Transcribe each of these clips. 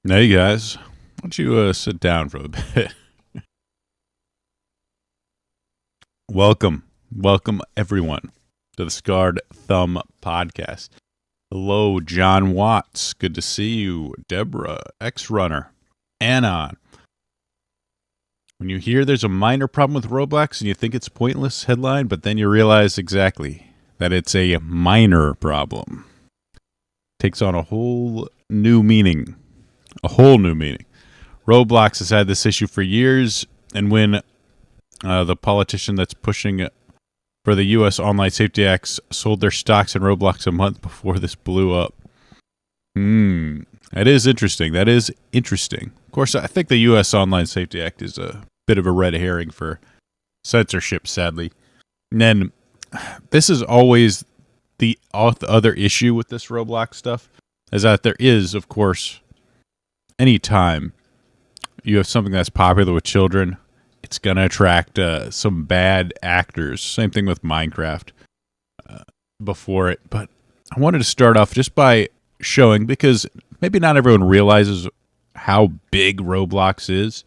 Hey guys, why don't you sit down for a bit? Welcome everyone to the Scarred Thumb Podcast. Hello, John Watts. Good to see you. Deborah, X-Runner, Anon. When you hear there's a minor problem with Roblox and you think it's pointless headline, but then you realize exactly that it's a minor problem. Takes on a whole new meaning. Roblox has had this issue for years, and when the politician that's pushing for the U.S. Online Safety Act sold their stocks in Roblox a month before this blew up. That is interesting. Of course, I think the U.S. Online Safety Act is a bit of a red herring for censorship, sadly. And then, this is always the other issue with this Roblox stuff, is that there is, of course, anytime you have something that's popular with children, it's going to attract some bad actors. Same thing with Minecraft before it. But I wanted to start off just by showing, because maybe not everyone realizes how big Roblox is,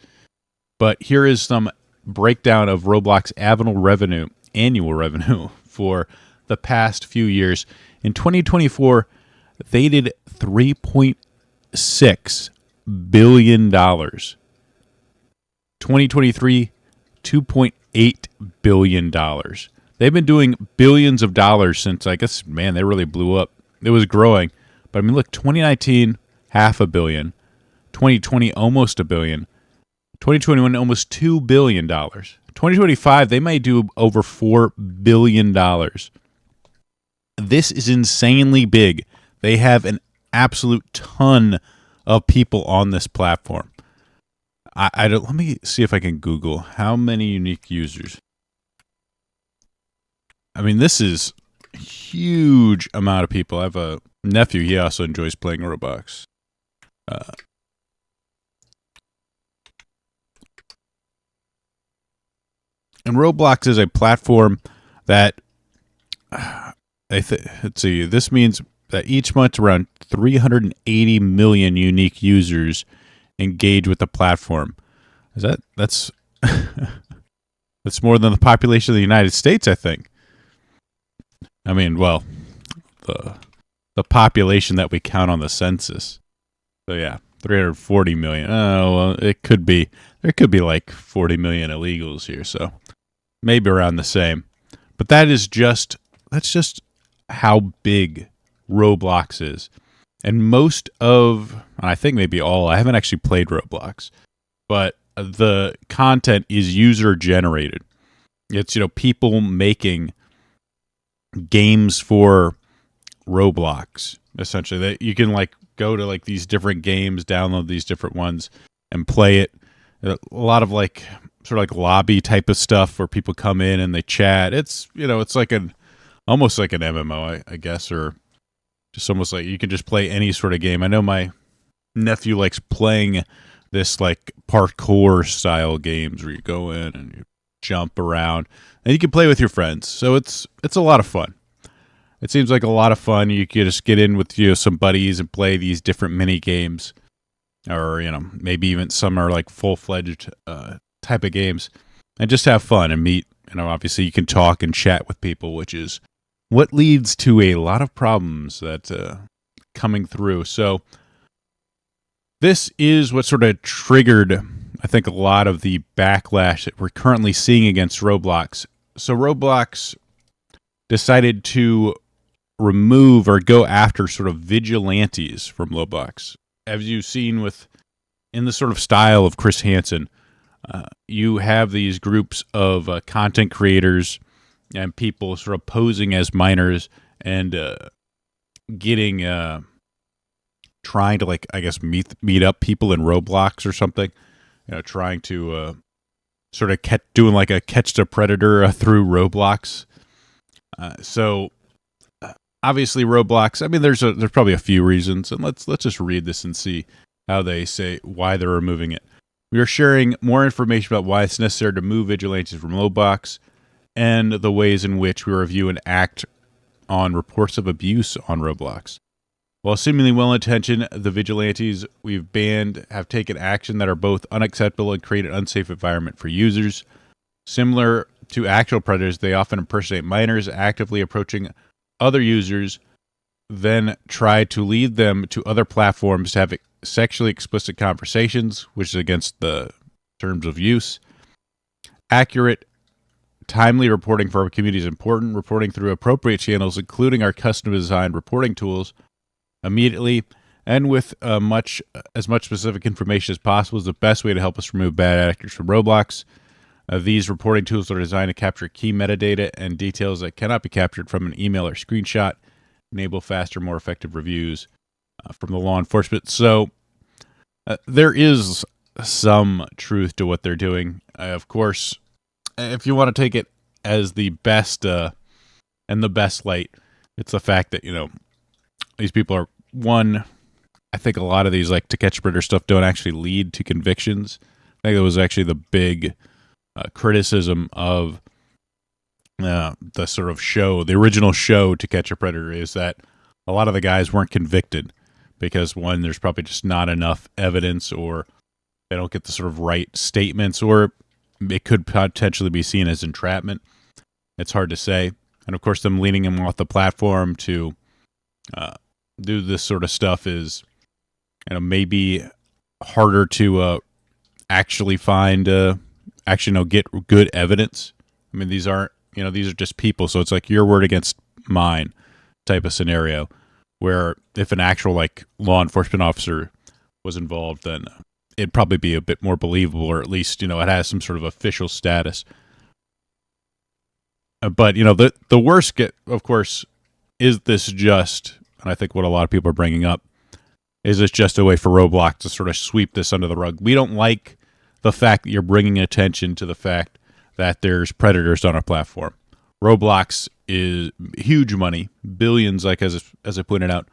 but here is some breakdown of Roblox annual revenue for the past few years. In 2024, they did $3.6 billion. 2023, $2.8 billion. They've been doing billions of dollars since, I guess, man, they really blew up. It was growing. But I mean, look, 2019, $500 million. 2020, almost $1 billion. 2021, almost $2 billion. 2025, they may do over $4 billion. This is insanely big. They have an absolute ton of people on this platform. I don't. Let me see if I can Google how many unique users. I mean, this is a huge amount of people. I have a nephew. He also enjoys playing Roblox. And Roblox is a platform that let's see. This means that each month around 380 million unique users engage with the platform. That's that's more than the population of the United States, I think. I mean, well, the population that we count on the census. So yeah, 340 million. Oh, well, it could be, there could be like 40 million illegals here, so maybe around the same. But that's just how big Roblox is. And most of, I think maybe all, I haven't actually played Roblox, but the content is user generated. It's, people making games for Roblox, essentially. That you can go to these different games, download these different ones and play it. A lot of sort of lobby type of stuff where people come in and they chat. It's, it's almost like an MMO, I guess, or just almost like you can just play any sort of game. I know my nephew likes playing this parkour style games where you go in and you jump around and you can play with your friends. So it's a lot of fun. It seems like a lot of fun. You can just get in with some buddies and play these different mini games, or maybe even some are full-fledged type of games, and just have fun and meet. Obviously you can talk and chat with people, which is what leads to a lot of problems that coming through. So this is what sort of triggered, I think, a lot of the backlash that we're currently seeing against Roblox. So Roblox decided to remove or go after sort of vigilantes from Roblox. As you've seen in the sort of style of Chris Hansen, you have these groups of content creators and people sort of posing as minors and trying to I guess meet up people in Roblox or something, trying to sort of doing a catch the predator through Roblox. So obviously Roblox, I mean, there's probably a few reasons, and let's just read this and see how they say why they're removing it. We are sharing more information about why it's necessary to move vigilantes from Roblox and the ways in which we review and act on reports of abuse on Roblox. While seemingly well-intentioned, the vigilantes we've banned have taken action that are both unacceptable and create an unsafe environment for users. Similar to actual predators, they often impersonate minors, actively approaching other users, then try to lead them to other platforms to have sexually explicit conversations, which is against the terms of use. Accurate, timely reporting for our community is important. Reporting through appropriate channels, including our custom-designed reporting tools, immediately and with as much specific information as possible is the best way to help us remove bad actors from Roblox. These reporting tools are designed to capture key metadata and details that cannot be captured from an email or screenshot, enable faster, more effective reviews from the law enforcement. So there is some truth to what they're doing. Of course, if you want to take it as the best and the best light, it's the fact that, these people are, one, I think a lot of these like To Catch a Predator stuff don't actually lead to convictions. I think that was actually the big criticism of the sort of show, the original show To Catch a Predator, is that a lot of the guys weren't convicted because, one, there's probably just not enough evidence, or they don't get the sort of right statements, or it could potentially be seen as entrapment. It's hard to say. And of course, them leaning him off the platform to do this sort of stuff is, maybe harder to actually find, get good evidence. I mean, these are just people, so it's like your word against mine type of scenario, where if an actual like law enforcement officer was involved, then it'd probably be a bit more believable, or at least, it has some sort of official status. But, the worst, of course, is this just, and I think what a lot of people are bringing up, is this just a way for Roblox to sort of sweep this under the rug? We don't like the fact that you're bringing attention to the fact that there's predators on our platform. Roblox is huge money, billions, like as I pointed out,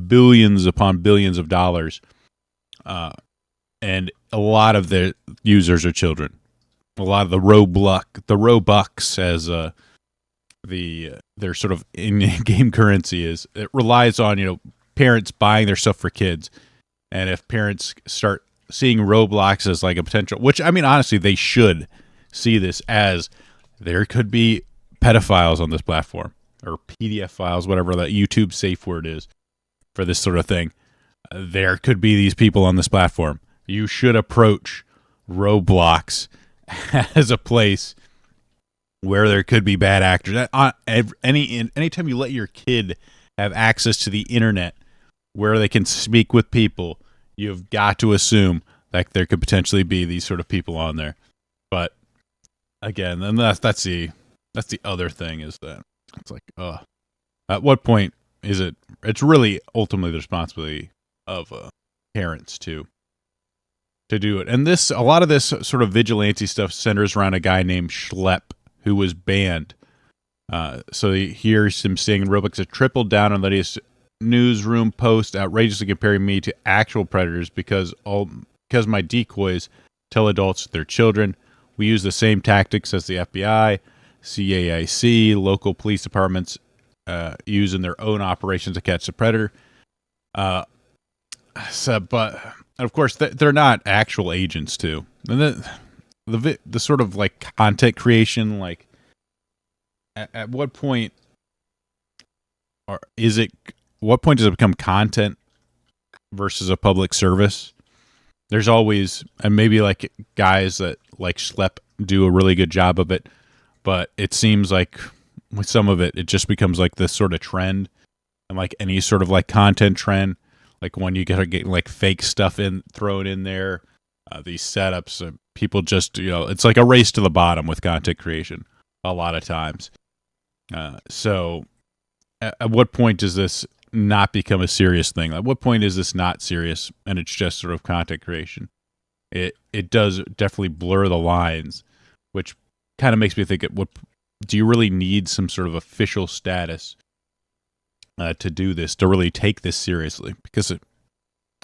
billions upon billions of dollars, and a lot of the users are children. A lot of the Robux, as their sort of in-game currency is, it relies on parents buying their stuff for kids, and if parents start seeing Roblox as like a potential, which I mean honestly they should see this as, there could be pedophiles on this platform, or PDF files, whatever that YouTube safe word is for this sort of thing. There could be these people on this platform. You should approach Roblox as a place where there could be bad actors. Anytime you let your kid have access to the internet where they can speak with people, you've got to assume that there could potentially be these sort of people on there. But again, and that's the other thing, is that it's like, at what point is it? It's really ultimately the responsibility of parents to do it. And a lot of this sort of vigilante stuff centers around a guy named Schlepp, who was banned. So here's him saying, Roblox has tripled down on the latest newsroom post, outrageously comparing me to actual predators because my decoys tell adults they're children. We use the same tactics as the FBI, CAIC, local police departments use in their own operations to catch the predator. But of course, they're not actual agents too. And the sort of like content creation, like at what point what point does it become content versus a public service? There's always, and maybe like guys that like Schlepp do a really good job of it, but it seems like with some of it, it just becomes like this sort of trend, and like any sort of like content trend, like when you get like fake stuff thrown in there, these setups, people just, it's like a race to the bottom with content creation a lot of times. So at what point does this not become a serious thing? At what point is this not serious and it's just sort of content creation? It does definitely blur the lines, which kind of makes me think, what do you really need some sort of official status to do this, to really take this seriously, because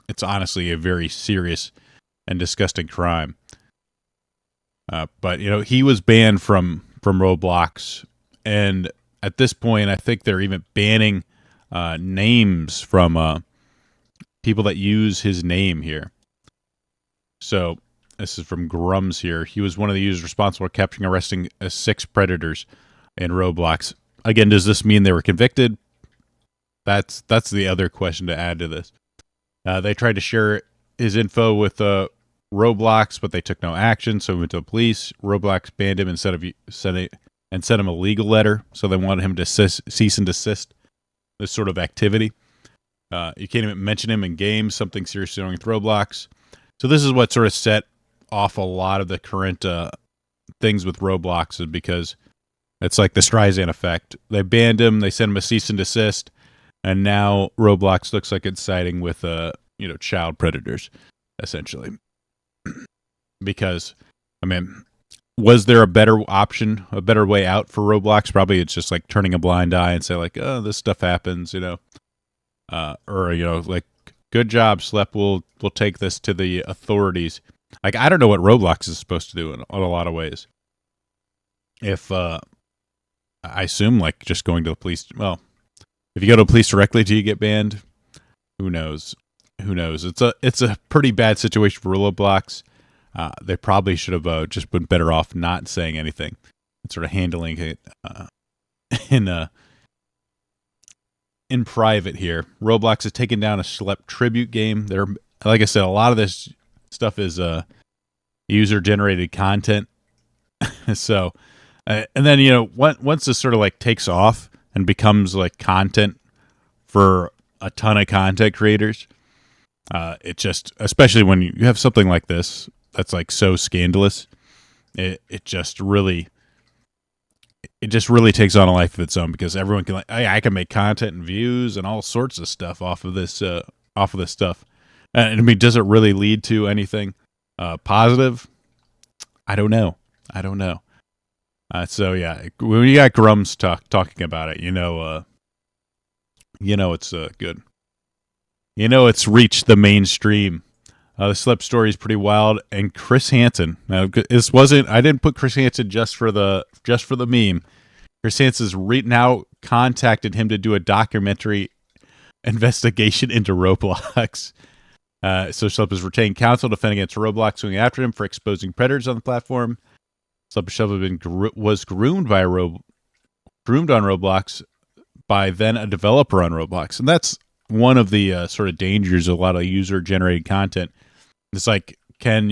it's honestly a very serious and disgusting crime. But he was banned from Roblox, and at this point, I think they're even banning names from people that use his name here. So this is from Grums here. He was one of the users responsible for capturing and arresting 6 predators in Roblox. Again, does this mean they were convicted? That's the other question to add to this. They tried to share his info with Roblox, but they took no action, so he went to the police. Roblox banned him instead of sent him a legal letter, so they wanted him to cease and desist this sort of activity. You can't even mention him in games, something seriously wrong with Roblox. So this is what sort of set off a lot of the current things with Roblox, is because it's like the Streisand effect. They banned him, they sent him a cease and desist, and now Roblox looks like it's siding with child predators, essentially. Because, was there a better option, a better way out for Roblox? Probably it's just like turning a blind eye and say like, oh, this stuff happens, or like, good job, Slep. We'll take this to the authorities. Like, I don't know what Roblox is supposed to do in a lot of ways. If I assume like just going to the police. Well, if you go to the police directly, do you get banned? Who knows? It's a pretty bad situation for Roblox. They probably should have just been better off not saying anything and sort of handling it in private here. Roblox has taken down a Schlep tribute game. Like I said, a lot of this stuff is user-generated content. So, and then, once this sort of like takes off and becomes like content for a ton of content creators, it just, especially when you have something like this that's like so scandalous, it just really takes on a life of its own, because everyone can like, hey, I can make content and views and all sorts of stuff off of this stuff. And does it really lead to anything positive? I don't know. So yeah, when you got Grums talking about it, it's good. It's reached the mainstream. The Slep story is pretty wild, and Chris Hansen. Now, this wasn't. I didn't put Chris Hansen just for the meme. Chris Hansen's now contacted him to do a documentary investigation into Roblox. So Slep has retained counsel defending against Roblox, going after him for exposing predators on the platform. Slep was groomed on Roblox by then a developer on Roblox, and that's one of the sort of dangers of a lot of user-generated content. It's like, can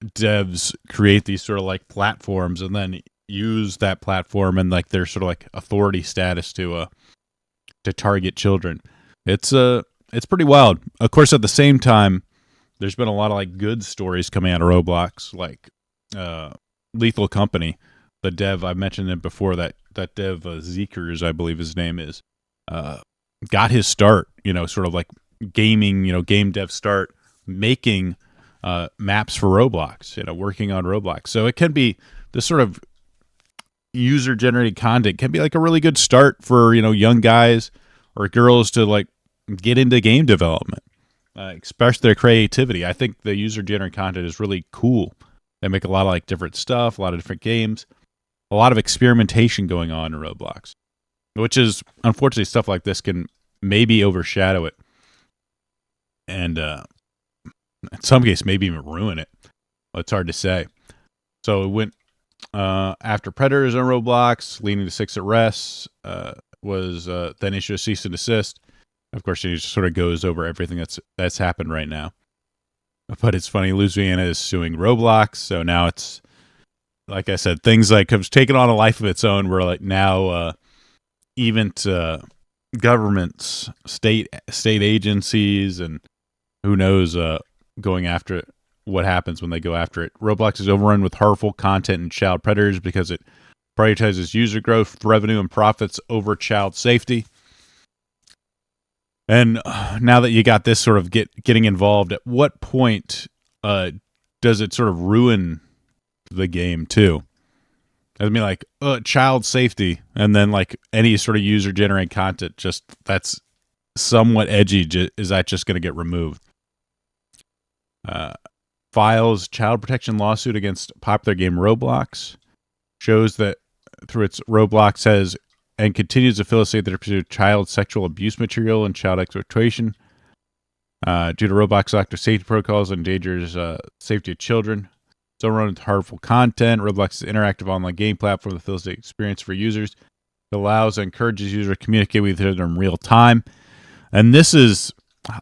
devs create these sort of like platforms and then use that platform and like their sort of like authority status to target children? It's pretty wild. Of course, at the same time, there's been a lot of like good stories coming out of Roblox, like Lethal Company, the dev I mentioned it before. That dev Zekers, I believe his name is, got his start. Sort of like gaming, game dev start, making maps for Roblox. Working on Roblox. So it can be this sort of user-generated content can be like a really good start for young guys or girls to like get into game development, express their creativity. I think the user-generated content is really cool. They make a lot of like different stuff, a lot of different games, a lot of experimentation going on in Roblox, which is unfortunately stuff like this can maybe overshadow it, and in some cases maybe even ruin it. Well, it's hard to say. So it went after predators on Roblox, leading to 6 arrests. Was then issued a cease and desist. Of course, he just sort of goes over everything that's happened right now. But it's funny, Louisiana is suing Roblox, so now it's, like I said, things like have taken on a life of its own. Where like now, even governments, state agencies, and who knows, going after it. What happens when they go after it? Roblox is overrun with harmful content and child predators because it prioritizes user growth, revenue, and profits over child safety. And now that you got this sort of getting involved, at what point does it sort of ruin the game too? I mean, like child safety, and then like any sort of user generated content, just that's somewhat edgy. Is that just going to get removed? Files child protection lawsuit against popular game Roblox. Shows that through its Roblox has and continues to facilitate the pursuit of child sexual abuse material and child exploitation. Due to Roblox lack of safety protocols, endangers safety of children. So run with harmful content. Roblox is an interactive online game platform that facilitates experience for users. It allows and encourages users to communicate with each other in real time. And this is,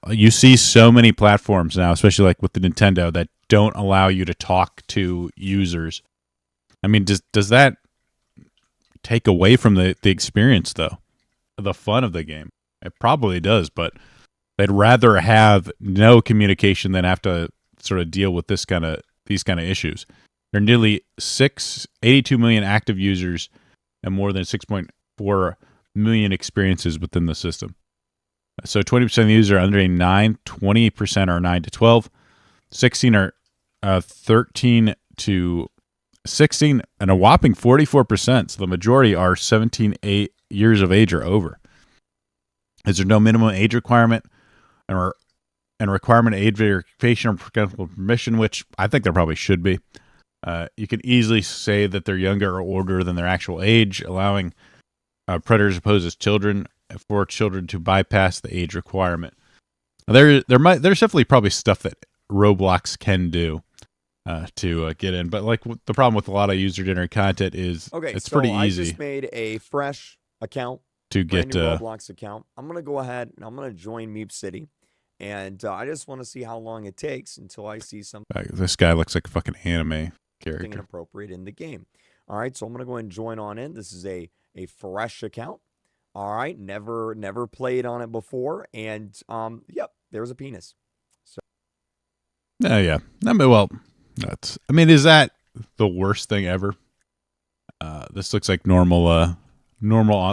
you see so many platforms now, especially like with the Nintendo, that don't allow you to talk to users. I mean, does that take away from the experience, though? The fun of the game? It probably does, but they'd rather have no communication than have to sort of deal with these kind of issues. There are nearly 82 million active users and more than 6.4 million experiences within the system. So 20% of the users are under 9, 20% are 9 to 12, 16 are 13 to 16, and a whopping 44%. So the majority are 17 years of age or over. Is there no minimum age requirement and requirement of age verification or parental permission, which I think there probably should be. You can easily say that they're younger or older than their actual age, allowing predators to pose as children for children to bypass the age requirement. There's definitely probably stuff that Roblox can do to get in, but like the problem with a lot of user-generated content is it's pretty easy. I just made a fresh account to get a Roblox account. I'm gonna go ahead and I'm gonna join Meep City, and I just want to see how long it takes until I see something. This guy looks like a fucking anime character. Inappropriate in the game. All right, so I'm gonna go ahead and join on in. This is a fresh account. All right, never played on it before, and yep, there's a penis. So yeah. I mean, well, is that the worst thing ever? This looks like normal.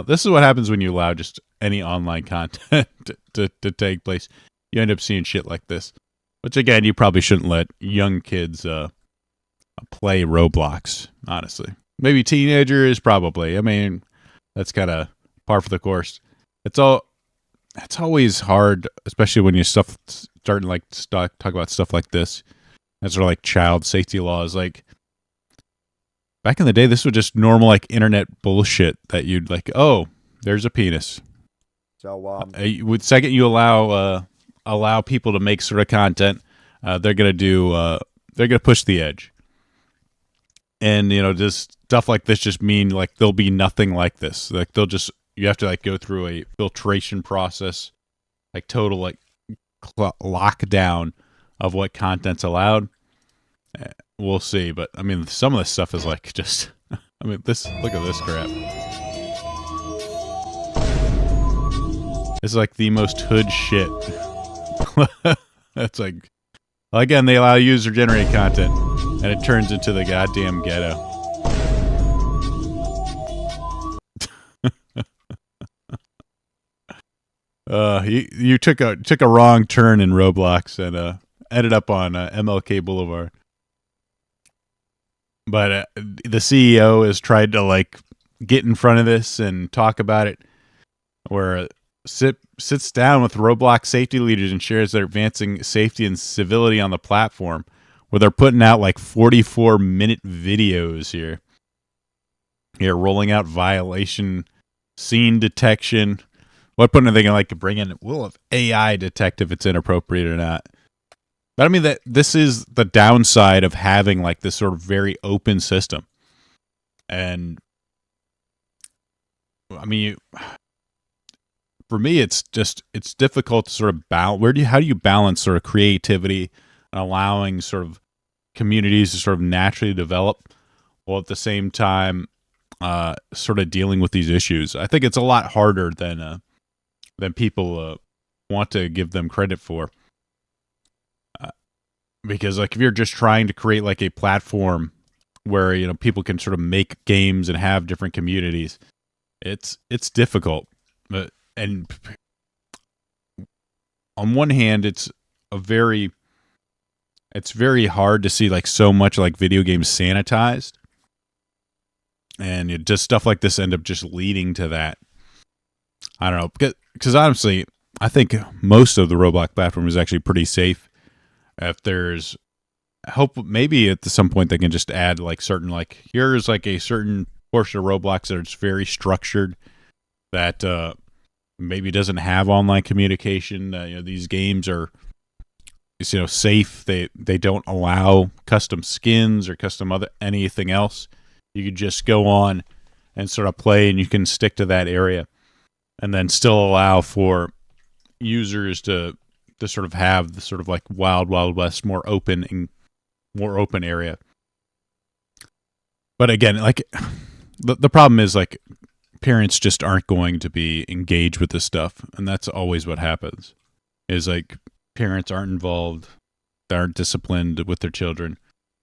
This is what happens when you allow just any online content to take place. You end up seeing shit like this, which again, you probably shouldn't let young kids play Roblox. Honestly, maybe teenagers, probably. I mean, that's kind of par for the course. It's always hard, especially when you starting like talk about stuff like this. That's sort of like child safety laws. Like back in the day, this was just normal like internet bullshit that you'd like. Oh, there's a penis. So with second you allow people to make sort of content, they're gonna push the edge. And just stuff like this just mean like there'll be nothing like this. Like you have to like go through a filtration process, like total like lockdown of what content's allowed. We'll see, but I mean, some of this stuff is like just. I mean, look at this crap. It's like the most hood shit. That's like, again, they allow user-generated content, and it turns into the goddamn ghetto. You took a wrong turn in Roblox and ended up on MLK Boulevard. But the CEO has tried to like get in front of this and talk about it, where sits down with Roblox safety leaders and shares their advancing safety and civility on the platform, where they're putting out like 44-minute videos here. Here, rolling out violation, scene detection. What point are they going to like to bring in? We'll have AI detect if it's inappropriate or not. But I mean, that this is the downside of having like this sort of very open system. And I mean, for me, it's difficult to sort of balance. How do you balance sort of creativity and allowing sort of communities to sort of naturally develop, while at the same time sort of dealing with these issues? I think it's a lot harder than people want to give them credit for. Because like if you're just trying to create like a platform where people can sort of make games and have different communities, it's difficult. And on one hand, it's very hard to see like so much like video games sanitized. and just stuff like this end up just leading to that. I don't know, because honestly, I think most of the Roblox platform is actually pretty safe. If there's hope, maybe at some point they can just add like certain, like here's like a certain portion of Roblox that's very structured, that maybe doesn't have online communication. These games are safe. They don't allow custom skins or custom anything else. You could just go on and sort of play, and you can stick to that area, and then still allow for users to sort of have the sort of like wild west, more open area. But again, like the problem is like parents just aren't going to be engaged with this stuff, and that's always what happens. Is like parents aren't involved, they aren't disciplined with their children.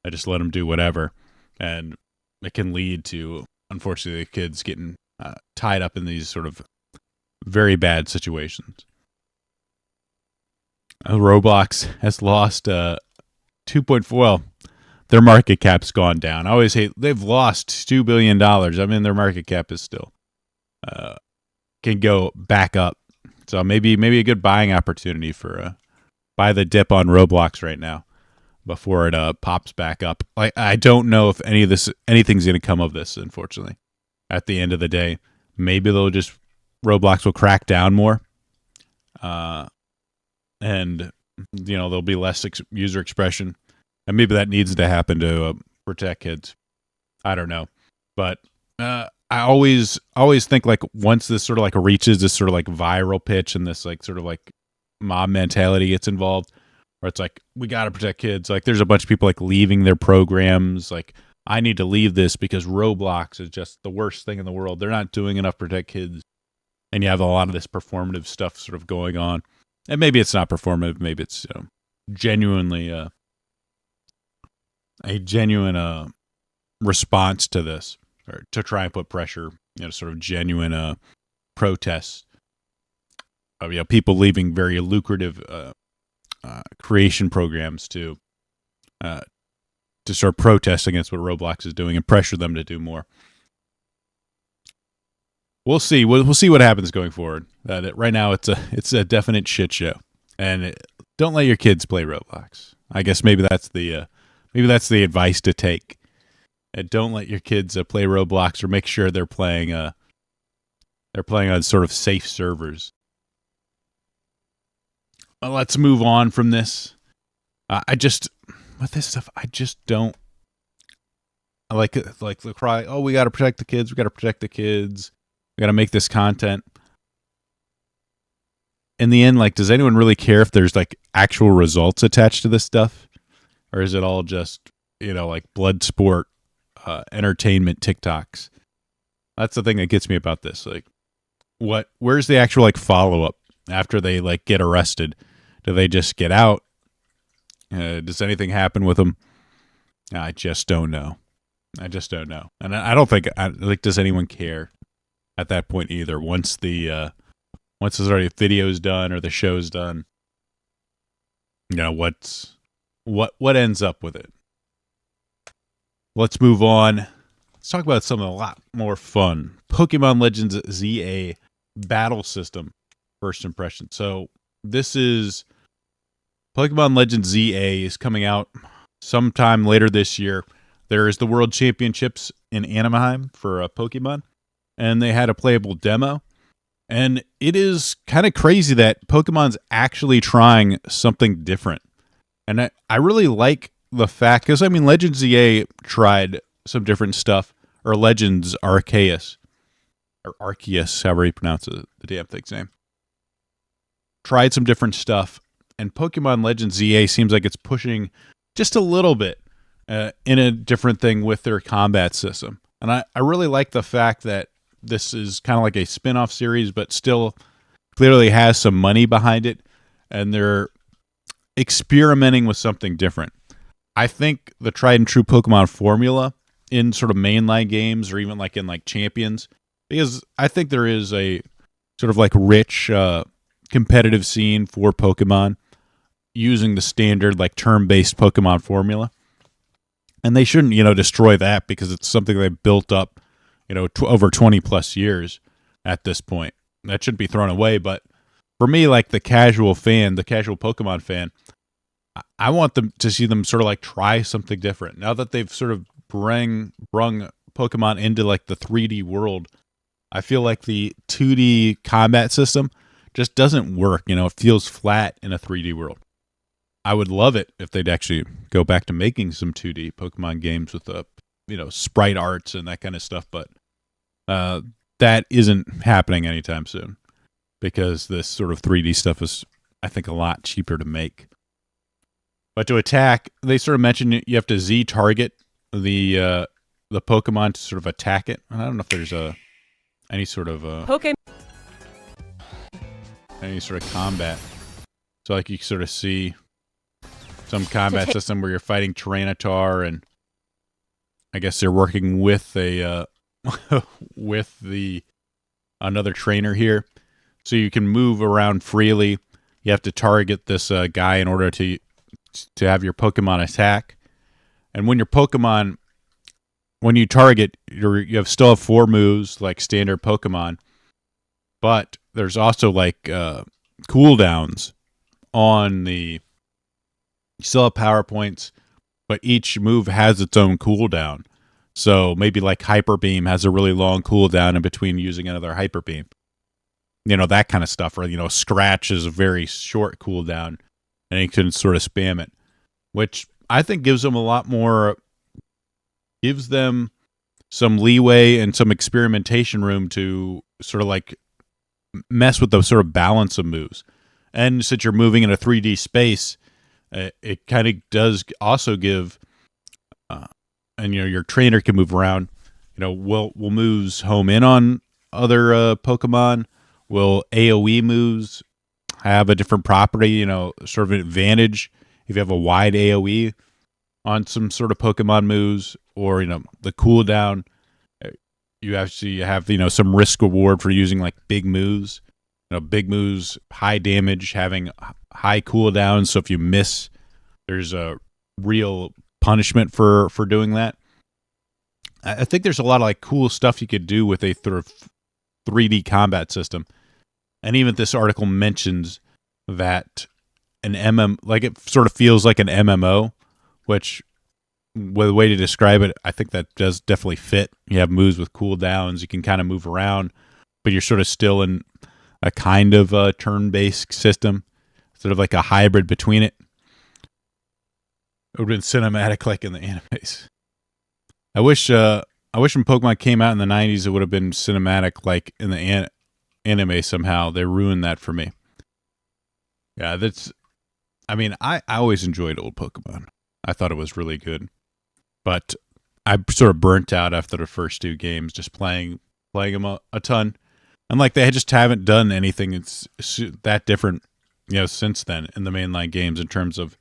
I just let them do whatever, and it can lead to, unfortunately, kids getting tied up in these sort of very bad situations. Roblox has lost 2.4. Well, their market cap's gone down. I always hate they've lost $2 billion. I mean, their market cap is still can go back up. So maybe a good buying opportunity for buy the dip on Roblox right now before it pops back up. Like, I don't know if anything's going to come of this, unfortunately. At the end of the day, maybe Roblox will crack down more. And there'll be less user expression, and maybe that needs to happen to protect kids. I don't know, but I always think like once this sort of like reaches this sort of like viral pitch, and this like sort of like mob mentality gets involved, where it's like we got to protect kids. Like there's a bunch of people like leaving their programs. Like I need to leave this because Roblox is just the worst thing in the world. They're not doing enough to protect kids, and you have a lot of this performative stuff sort of going on. And maybe it's not performative. Maybe it's genuinely a genuine response to this, or to try and put pressure, sort of genuine protests of people leaving very lucrative creation programs to sort of protest against what Roblox is doing and pressure them to do more. We'll see. We'll see what happens going forward. Right now, it's a definite shit show, and don't let your kids play Roblox. I guess maybe that's the advice to take. Don't let your kids play Roblox, or make sure they're playing on sort of safe servers. Well, let's move on from this. With this stuff, I just don't. I like the cry. Oh, we got to protect the kids. We got to protect the kids. We got to make this content. In the end, like, does anyone really care if there's like actual results attached to this stuff, or is it all just like blood sport, entertainment TikToks? That's the thing that gets me about this. Like, where's the actual like follow up after they like get arrested? Do they just get out? Does anything happen with them? I just don't know. And I don't think does anyone care at that point either? Once there's already video's done or the show's done, what ends up with it? Let's move on. Let's talk about something a lot more fun. Pokemon Legends ZA battle system first impression. So this is Pokemon Legends ZA is coming out sometime later this year. There is the World Championships in Anaheim for Pokemon, and they had a playable demo. And it is kind of crazy that Pokemon's actually trying something different. And I really like the fact, because I mean, Legends ZA tried some different stuff, or Legends Arceus, or Arceus, however you pronounce the damn thing's name. Tried some different stuff, and Pokemon Legends ZA seems like it's pushing just a little bit in a different thing with their combat system. And I really like the fact that this is kind of like a spin-off series, but still clearly has some money behind it, and they're experimenting with something different. I think the tried and true Pokemon formula in sort of mainline games, or even like in like Champions, because I think there is a sort of like rich competitive scene for Pokemon using the standard like turn-based Pokemon formula. And they shouldn't, destroy that, because it's something they built up over 20 plus years at this point. That shouldn't be thrown away. But for me, like the casual Pokemon fan, I want them to see them sort of like try something different. Now that they've sort of brung Pokemon into like the 3D world, I feel like the 2D combat system just doesn't work. It feels flat in a 3D world. I would love it if they'd actually go back to making some 2D Pokemon games with the, sprite arts and that kind of stuff. But that isn't happening anytime soon because this sort of 3D stuff is, I think, a lot cheaper to make. But to attack, they sort of mentioned you have to Z target the Pokemon to sort of attack it. I don't know if there's any sort of any sort of combat. So like you sort of see some combat system where you're fighting Tyranitar, and I guess they're working with a another trainer here, so you can move around freely. You have to target this guy in order to have your Pokemon attack. And when you target, you still have 4 moves like standard Pokemon, but there's also like cooldowns on the. You still have power points, but each move has its own cooldown. So maybe like Hyper Beam has a really long cooldown in between using another Hyper Beam. That kind of stuff. Or, Scratch is a very short cooldown, and you can sort of spam it, which I think gives them some leeway and some experimentation room to sort of like mess with the sort of balance of moves. And since you're moving in a 3D space, it kind of does also give, and your trainer can move around. Will moves home in on other Pokemon? Will AOE moves have a different property? Sort of an advantage if you have a wide AOE on some sort of Pokemon moves, or the cooldown. You actually have some risk reward for using like big moves. Big moves, high damage, having high cooldowns. So if you miss, there's a real punishment for doing that. I think there's a lot of like cool stuff you could do with a sort of 3D combat system. And even this article mentions that it sort of feels like an MMO, which, the way to describe it, I think that does definitely fit. You have moves with cooldowns, you can kind of move around, but you're sort of still in a kind of a turn-based system, sort of like a hybrid between it. It would have been cinematic like in the animes. I wish when Pokemon came out in the 90s, it would have been cinematic like in the anime somehow. They ruined that for me. Yeah, I always enjoyed old Pokemon. I thought it was really good. But I sort of burnt out after the first 2 games, just playing them a ton. And like they just haven't done anything that different, since then in the mainline games in terms of,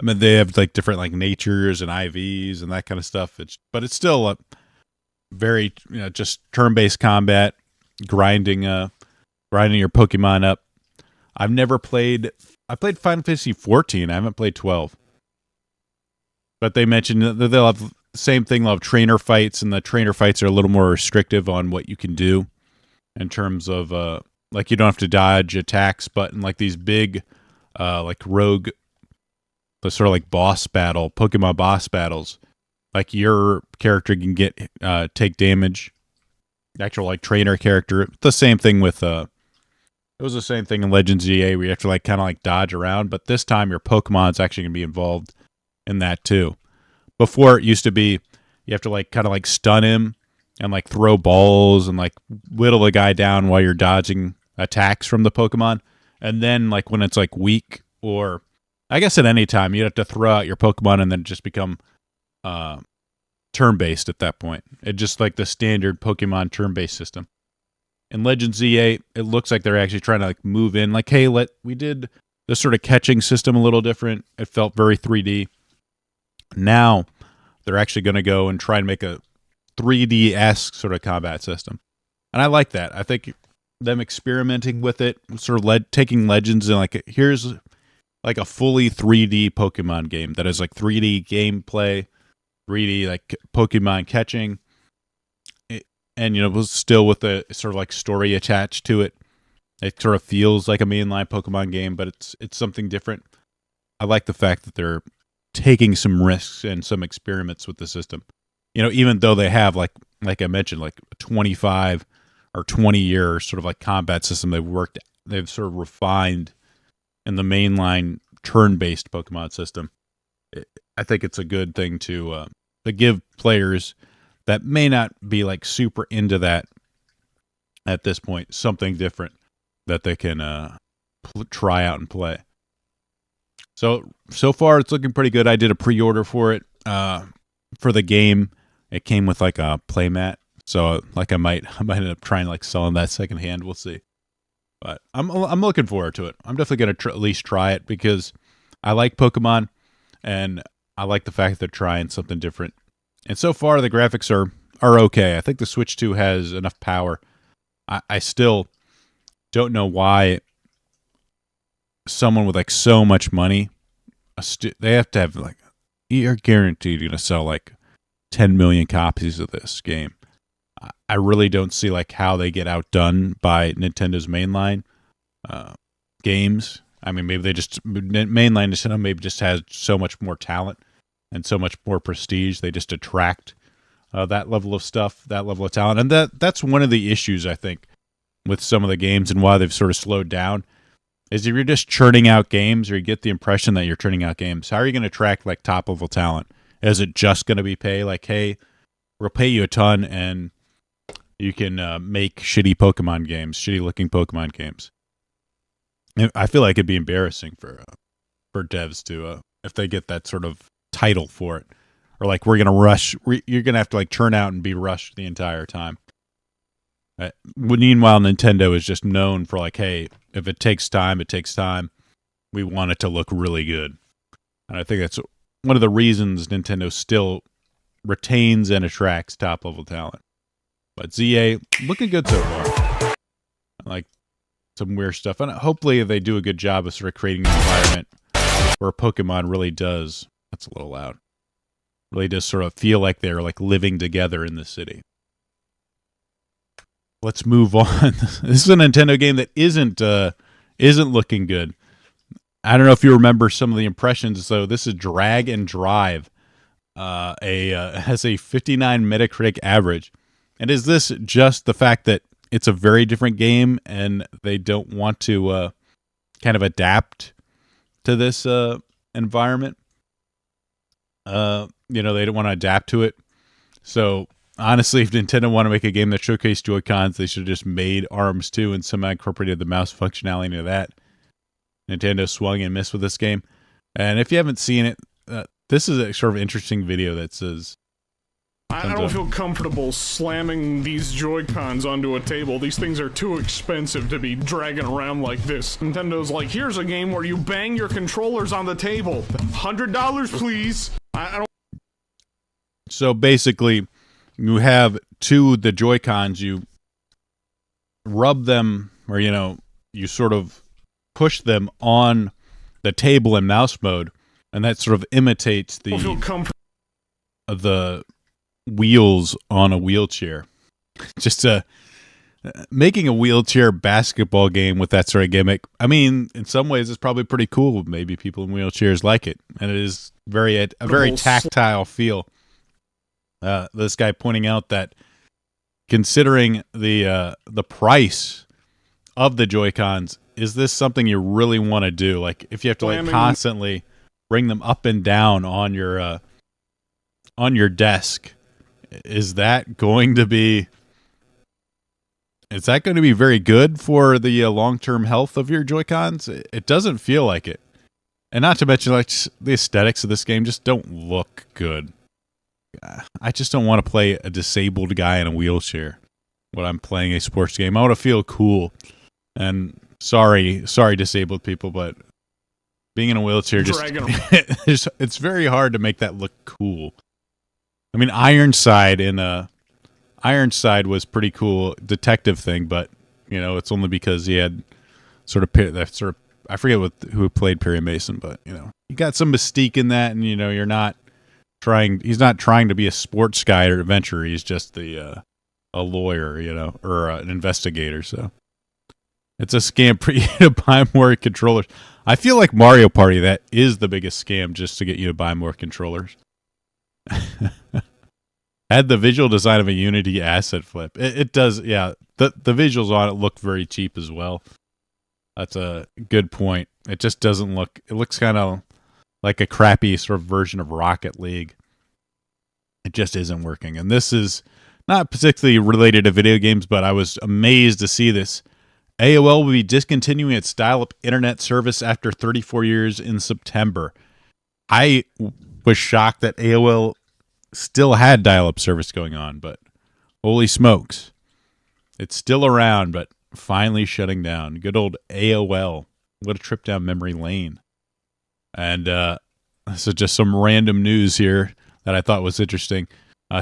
they have like different like natures and IVs and that kind of stuff. But it's still a very just turn-based combat, grinding your Pokemon up. I played Final Fantasy 14. I haven't played 12. But they mentioned that they'll have the same thing. They'll have trainer fights, and the trainer fights are a little more restrictive on what you can do in terms of like you don't have to dodge attacks, but in like these big like rogue, the sort of like Pokemon boss battles, like your character can take damage. The actual like trainer character. The same thing with it was the same thing in Legends EA where you have to like kind of like dodge around, but this time your Pokemon's actually going to be involved in that too. Before it used to be you have to like kind of like stun him and like throw balls and like whittle the guy down while you're dodging attacks from the Pokemon. And then like when it's like weak, or I guess at any time, you'd have to throw out your Pokemon and then just become turn-based at that point. It's just like the standard Pokemon turn-based system. In Legends EA, it looks like they're actually trying to like move in. Like, hey, we did this sort of catching system a little different. It felt very 3D. Now they're actually going to go and try and make a 3D-esque sort of combat system. And I like that. I think them experimenting with it, sort of taking Legends and like, here's like a fully 3D Pokemon game that is like 3D gameplay, 3D like Pokemon catching. and was still with a sort of like story attached to it. It sort of feels like a mainline Pokemon game, but it's something different. I like the fact that they're taking some risks and some experiments with the system. Even though they have like I mentioned, like a 25 or 20-year sort of like combat system they've sort of refined in the mainline turn-based Pokemon system. I think it's a good thing to give players that may not be like super into that at this point something different that they can try out and play. So far it's looking pretty good. I did a pre-order for it for the game. It came with like a playmat, so like I might end up trying like selling that secondhand. We'll see. But I'm looking forward to it. I'm definitely gonna at least try it because I like Pokemon and I like the fact that they're trying something different. And so far the graphics are okay. I think the Switch 2 has enough power. I still don't know why someone with like so much money, they have to have like, you're guaranteed going to sell like 10 million copies of this game. I really don't see like how they get outdone by Nintendo's mainline games. I mean, maybe mainline Nintendo maybe just has so much more talent and so much more prestige. They just attract that level of stuff, that level of talent. And that's one of the issues, I think, with some of the games and why they've sort of slowed down. Is if you're just churning out games, or you get the impression that you're churning out games, how are you going to attract like top level talent? Is it just going to be pay? Like, hey, we'll pay you a ton, and you can make shitty Pokemon games, shitty looking Pokemon games. I feel like it'd be embarrassing for devs to if they get that sort of title for it, or like we're going to rush. You're going to have to like churn out and be rushed the entire time. Meanwhile, Nintendo is just known for like, hey, if it takes time, it takes time. We want it to look really good. And I think that's one of the reasons Nintendo still retains and attracts top-level talent. But ZA, looking good so far. I like some weird stuff. And hopefully they do a good job of sort of creating an environment where Pokemon really does, that's a little loud, really does sort of feel like they're like living together in the city. Let's move on. This is a Nintendo game that isn't looking good. I don't know if you remember some of the impressions. So this is Drag and Drive. Has a 59 Metacritic average. And is this just the fact that it's a very different game and they don't want to kind of adapt to this environment? They don't want to adapt to it. So honestly, if Nintendo want to make a game that showcased Joy-Cons, they should have just made ARMS 2 and somehow incorporated the mouse functionality into that. Nintendo swung and missed with this game. And if you haven't seen it, this is a sort of interesting video that says... I don't feel comfortable slamming these Joy-Cons onto a table. These things are too expensive to be dragging around like this. Nintendo's like, here's a game where you bang your controllers on the table. $100, please. I don't... So basically, you have the Joy-Cons, you rub them, or, you sort of push them on the table in mouse mode, and that sort of imitates the wheels on a wheelchair. Just making a wheelchair basketball game with that sort of gimmick. I mean, in some ways, it's probably pretty cool. Maybe people in wheelchairs like it, and it is a very tactile feel. This guy pointing out that considering the price of the Joy-Cons, is this something you really want to do? Like, if you have to like constantly bring them up and down on your desk, is that going to be very good for the long-term health of your Joy-Cons? It doesn't feel like it. And not to mention, like, the aesthetics of this game just don't look good. I just don't want to play a disabled guy in a wheelchair when I'm playing a sports game. I want to feel cool. And sorry, disabled people, but being in a wheelchair it's very hard to make that look cool. I mean, Ironside was pretty cool detective thing, but it's only because he had I forget who played Perry Mason, but you got some mystique in that, and he's not trying to be a sports guy or adventurer. He's just the a lawyer, or an investigator. So it's a scam for you to buy more controllers. I feel like Mario Party, that is the biggest scam, just to get you to buy more controllers. Had the visual design of a Unity asset flip. It does, yeah. The visuals on it look very cheap as well. That's a good point. It just doesn't look... It looks kind of like a crappy sort of version of Rocket League. It just isn't working. And this is not particularly related to video games, but I was amazed to see this. AOL will be discontinuing its dial-up internet service after 34 years in September. I was shocked that AOL still had dial-up service going on, but holy smokes. It's still around, but finally shutting down. Good old AOL. What a trip down memory lane. And this is just some random news here that I thought was interesting.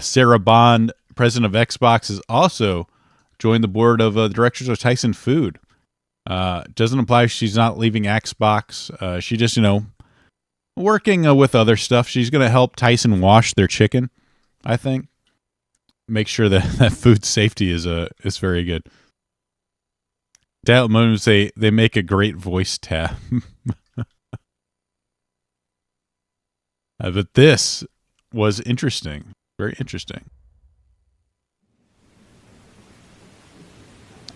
Sarah Bond, president of Xbox, has also joined the board of directors of Tyson Food. Doesn't imply she's not leaving Xbox. She just, working with other stuff. She's going to help Tyson wash their chicken, I think. Make sure that food safety is very good. Dial-up modems, they make a great voice tab. But this was interesting. Very interesting.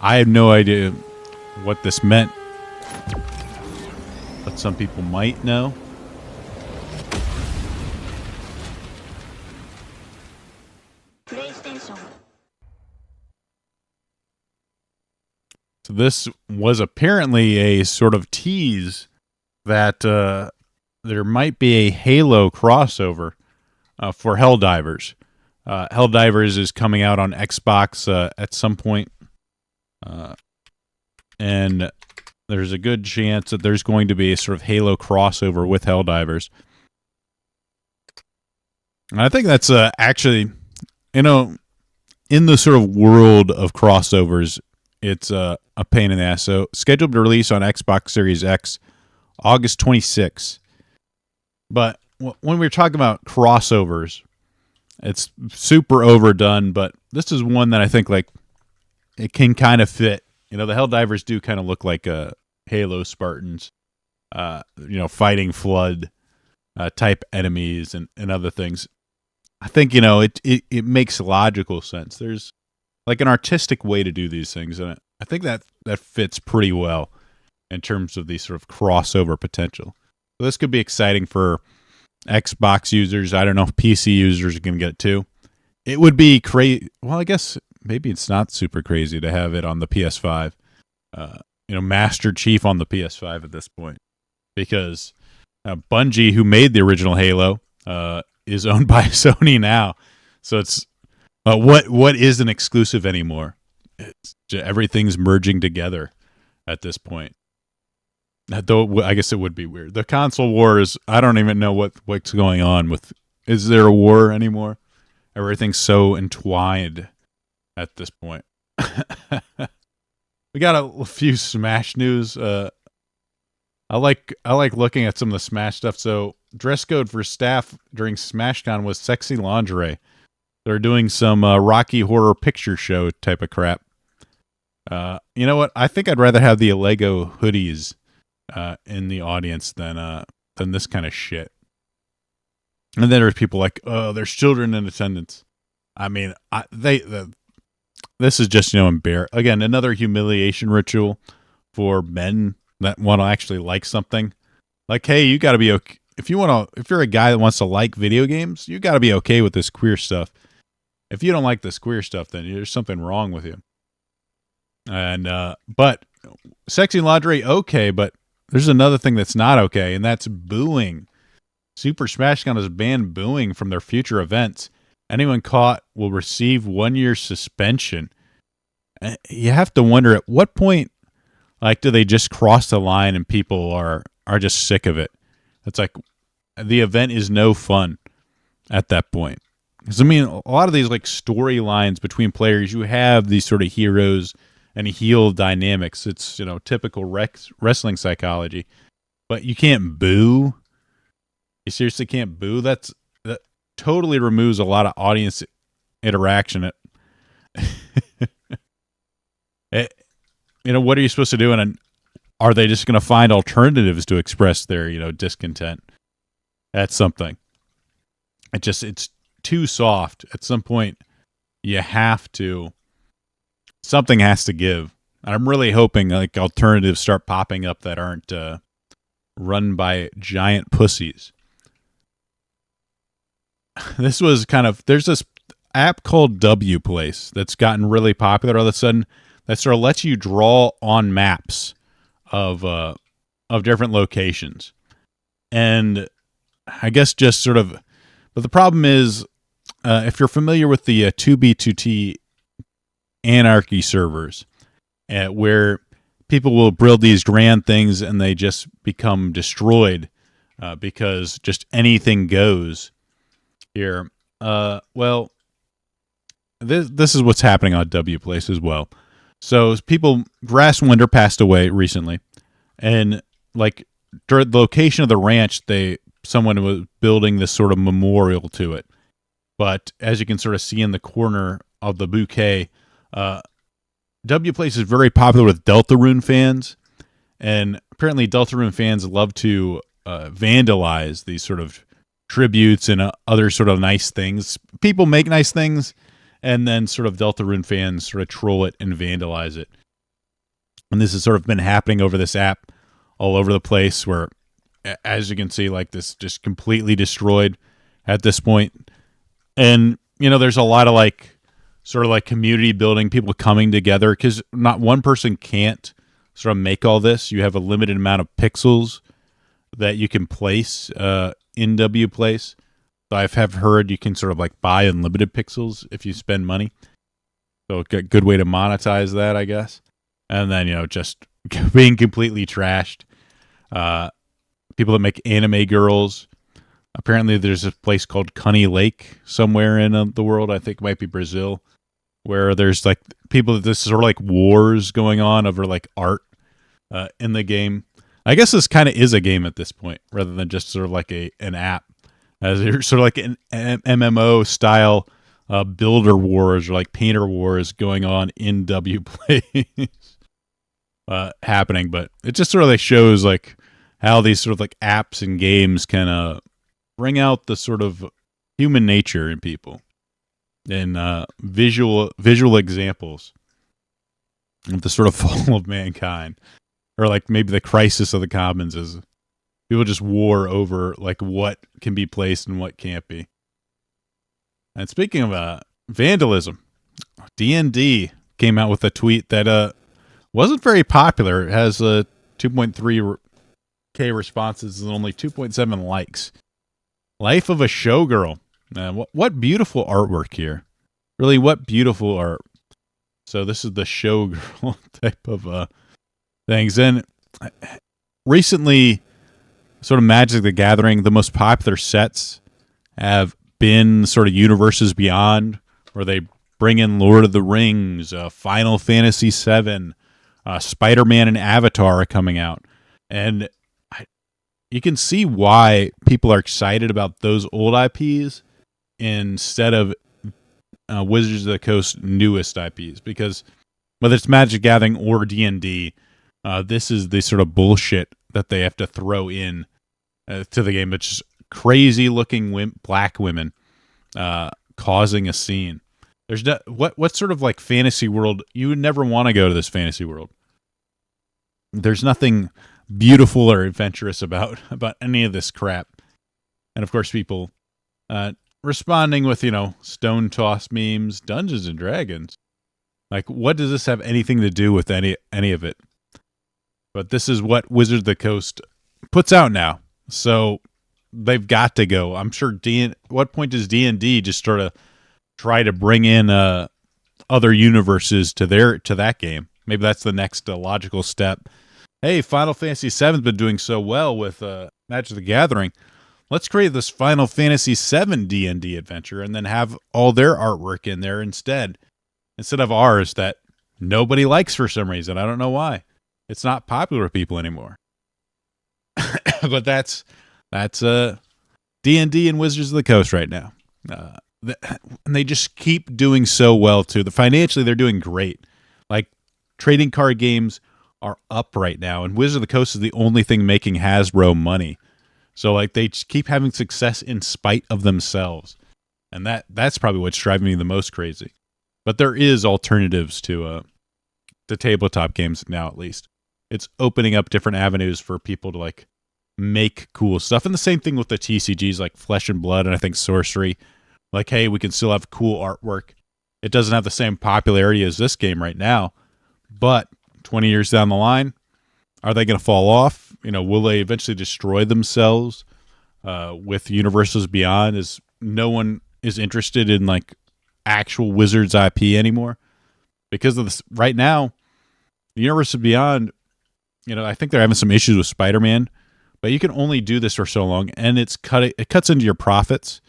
I have no idea what this meant, but some people might know. So this was apparently a sort of tease that there might be a Halo crossover for Helldivers. Helldivers is coming out on Xbox at some point. And there's a good chance that there's going to be a sort of Halo crossover with Helldivers. And I think that's actually, in the sort of world of crossovers, it's a pain in the ass. So scheduled to release on Xbox Series X August 26th. But when we're talking about crossovers, it's super overdone, but this is one that I think it can kind of fit. The Helldivers do kind of look like Halo Spartans, fighting flood type enemies and other things. I think, it makes logical sense. There's like an artistic way to do these things, and I think that fits pretty well in terms of the sort of crossover potential. So this could be exciting for Xbox users. I don't know if PC users are going to get it too. It would be crazy. Well, I guess maybe it's not super crazy to have it on the PS5. Master Chief on the PS5 at this point, because Bungie, who made the original Halo, is owned by Sony now. So it's what is an exclusive anymore? Everything's merging together at this point. Though I guess it would be weird. The console war is, I don't even know what's going on with. Is there a war anymore? Everything's so entwined at this point. We got a few Smash news. I like looking at some of the Smash stuff. So dress code for staff during SmashCon was sexy lingerie. They're doing some Rocky Horror Picture Show type of crap. You know what? I think I'd rather have the Lego hoodies in the audience than this kind of shit. And then there's people like, oh, there's children in attendance. I mean, this is just, again, another humiliation ritual for men that want to actually like something. Like, hey, you got to be okay. If you're a guy that wants to like video games, you got to be okay with this queer stuff. If you don't like this queer stuff, then there's something wrong with you. And, but sexy lingerie, okay, but there's another thing that's not okay, and that's booing. Super SmashCon has banned booing from their future events. Anyone caught will receive 1 year suspension. You have to wonder at what point, do they just cross the line and people are just sick of it? It's like the event is no fun at that point. Because, a lot of these storylines between players, you have these sort of heroes and heel dynamics. It's, typical wrestling psychology. But you can't boo. You seriously can't boo? That totally removes a lot of audience interaction. What are you supposed to do? And are they just going to find alternatives to express their, discontent at something? It's too soft. At some point, something has to give. And I'm really hoping like alternatives start popping up that aren't run by giant pussies. This was there's this app called W Place that's gotten really popular all of a sudden that sort of lets you draw on maps of different locations. And I guess just sort of, but the problem is, if you're familiar with the 2B2T anarchy servers, where people will build these grand things and they just become destroyed because just anything goes here. Well, this is what's happening on W Place as well. So Grass Winder passed away recently, and like during the location of the ranch, someone was building this sort of memorial to it. But as you can sort of see in the corner of the bouquet, W Place is very popular with Deltarune fans, and apparently Deltarune fans love to vandalize these sort of tributes and other sort of nice things. People make nice things, and then sort of Deltarune fans sort of troll it and vandalize it. And this has sort of been happening over this app all over the place, where, as you can see, like this just completely destroyed at this point. And, there's a lot of sort of community building, people coming together, because not one person can't sort of make all this. You have a limited amount of pixels that you can place in W Place. So I have heard you can sort of buy unlimited pixels if you spend money. So a good way to monetize that, I guess. And then, just being completely trashed. People that make anime girls. Apparently there's a place called Cunny Lake somewhere in the world. I think it might be Brazil, where there's people, this sort of wars going on over art in the game. I guess this kind of is a game at this point, rather than just sort of an app. As there's sort of an MMO style builder wars or painter wars going on in W Place happening. But it just sort of shows how these sort of apps and games can bring out the sort of human nature in people, and visual examples of the sort of fall of mankind, or maybe the crisis of the commons is people just war over what can be placed and what can't be. And speaking of vandalism, D&D came out with a tweet that wasn't very popular. It has 2.3K responses and only 2.7 likes. Life of a Showgirl. What beautiful artwork here. Really, what beautiful art. So this is the Showgirl type of things. And recently, sort of Magic the Gathering, the most popular sets have been sort of Universes Beyond, where they bring in Lord of the Rings, Final Fantasy VII, Spider-Man and Avatar are coming out. And you can see why people are excited about those old IPs instead of Wizards of the Coast's newest IPs. Because whether it's Magic Gathering or D&D, this is the sort of bullshit that they have to throw in to the game. It's just crazy looking black women causing a scene. There's what sort of fantasy world, you would never want to go to this fantasy world. There's nothing beautiful or adventurous about any of this crap. And of course people responding with stone toss memes, Dungeons and Dragons. What does this have anything to do with any of it? But this is what Wizards of the Coast puts out now. So they've got to go. I'm sure what point does D&D just sort of try to bring in other universes to that game? Maybe that's the next logical step. Hey, Final Fantasy VII's been doing so well with Magic the Gathering. Let's create this Final Fantasy VII D&D adventure and then have all their artwork in there instead of ours that nobody likes for some reason. I don't know why. It's not popular with people anymore. But that's D&D and Wizards of the Coast right now. And they just keep doing so well too. Financially, they're doing great. Like trading card games are up right now, and Wizard of the Coast is the only thing making Hasbro money. So like they just keep having success in spite of themselves, and that's probably what's driving me the most crazy. But there is alternatives to tabletop games now. At least it's opening up different avenues for people to like make cool stuff. And the same thing with the TCGs like Flesh and Blood and I think Sorcery. Like, hey, we can still have cool artwork. It doesn't have the same popularity as this game right now, but 20 years down the line, are they going to fall off? You know, will they eventually destroy themselves with Universes Beyond? As no one is interested in like actual Wizards IP anymore because of this. Right now, the Universes Beyond, you know, I think they're having some issues with Spider-Man, but you can only do this for so long, and it cuts into your profits,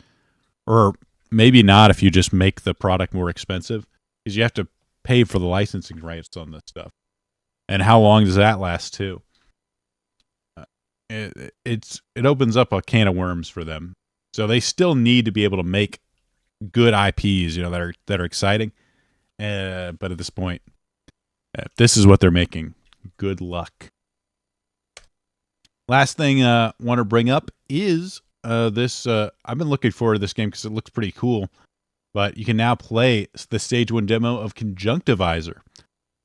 or maybe not if you just make the product more expensive, because you have to pay for the licensing rights on this stuff. And how long does that last too? It opens up a can of worms for them. So they still need to be able to make good IPs, you know, that are exciting. But at this point, if this is what they're making, good luck. Last thing I want to bring up is this. I've been looking forward to this game because it looks pretty cool. But you can now play the Stage 1 demo of Conjuctivitizer.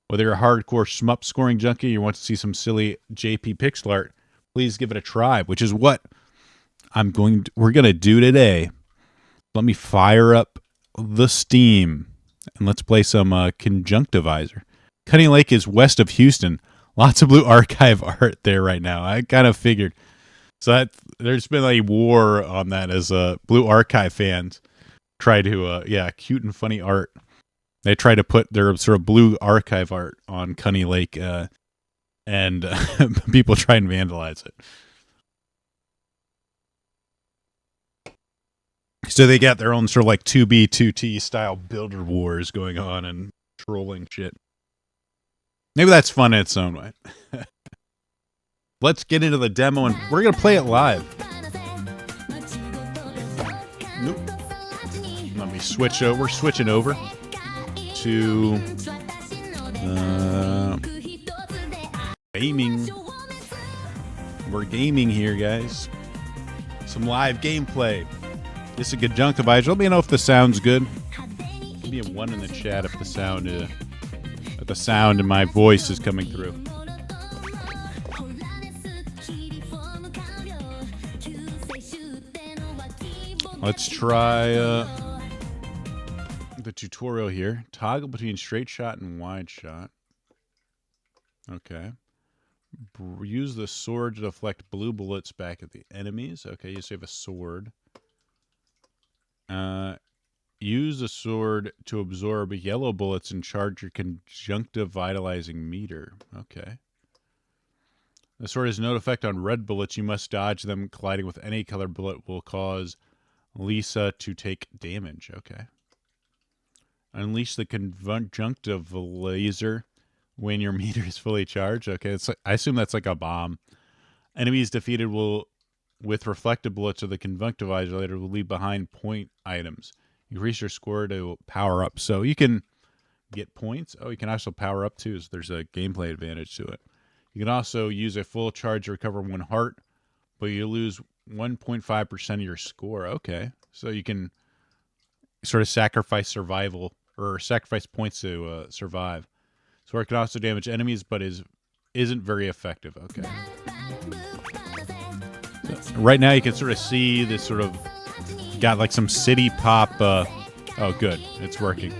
Whether you're a hardcore shmup scoring junkie or you want to see some silly JP pixel art, please give it a try, which is what we're going to do today. Let me fire up the Steam and let's play some Conjuctivitizer. Cunning Lake is west of Houston. Lots of Blue Archive art there right now. I kind of figured. So there's been a war on that as Blue Archive fans try to, cute and funny art. They try to put their sort of Blue Archive art on Cunning Lake, and people try and vandalize it. So they got their own sort of like 2B, 2T style builder wars going on and trolling shit. Maybe that's fun in its own way. Let's get into the demo, and we're going to play it live. Nope. Let me switch over. We're switching over to gaming. We're gaming here, guys. Some live gameplay. This is Conjuctivitizer. Let me know if the sound's good. Give me a 1 in the chat if the sound and my voice is coming through. Let's try the tutorial here. Toggle between straight shot and wide shot. Okay. Use the sword to deflect blue bullets back at the enemies. Okay, you save a sword. Use the sword to absorb yellow bullets and charge your conjunctivitalizing meter. Okay. The sword has no effect on red bullets. You must dodge them. Colliding with any color bullet will cause Lisa to take damage. Okay. Unleash the conjunctivalizer when your meter is fully charged. Okay, I assume that's like a bomb. Enemies defeated with reflective bullets of the conjunctivalizer later will leave behind point items. Increase your score to power up. So you can get points. Oh, you can also power up too. So there's a gameplay advantage to it. You can also use a full charge to recover 1 heart, but you lose 1.5% of your score. Okay, so you can sort of sacrifice survival or sacrifice points to survive. So it can also damage enemies, but isn't very effective. Okay. So right now you can sort of see this sort of got like some city pop. Oh, good, it's working.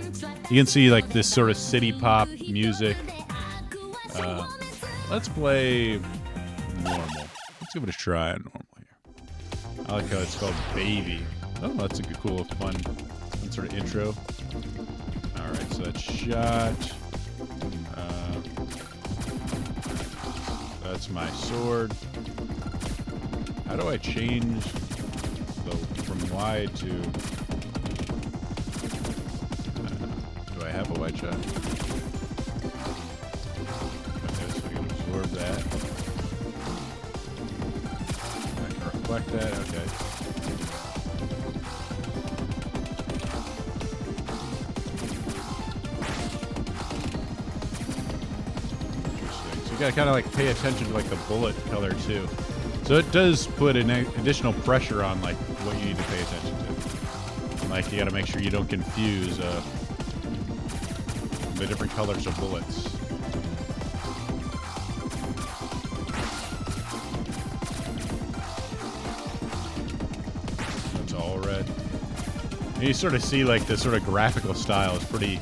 You can see like this sort of city pop music. Let's play normal. Let's give it a try on normal here. I like how it's called Baby. Oh, that's a good, cool, fun sort of intro. All right, so that's shot. That's my sword. How do I change from wide to... do I have a wide shot? Okay, so we can absorb that. I can reflect that, okay. you gotta kind of like pay attention to like the bullet color too. So it does put an additional pressure on like what you need to pay attention to. And, like you gotta make sure you don't confuse the different colors of bullets. It's all red. And you sort of see like the sort of graphical style is pretty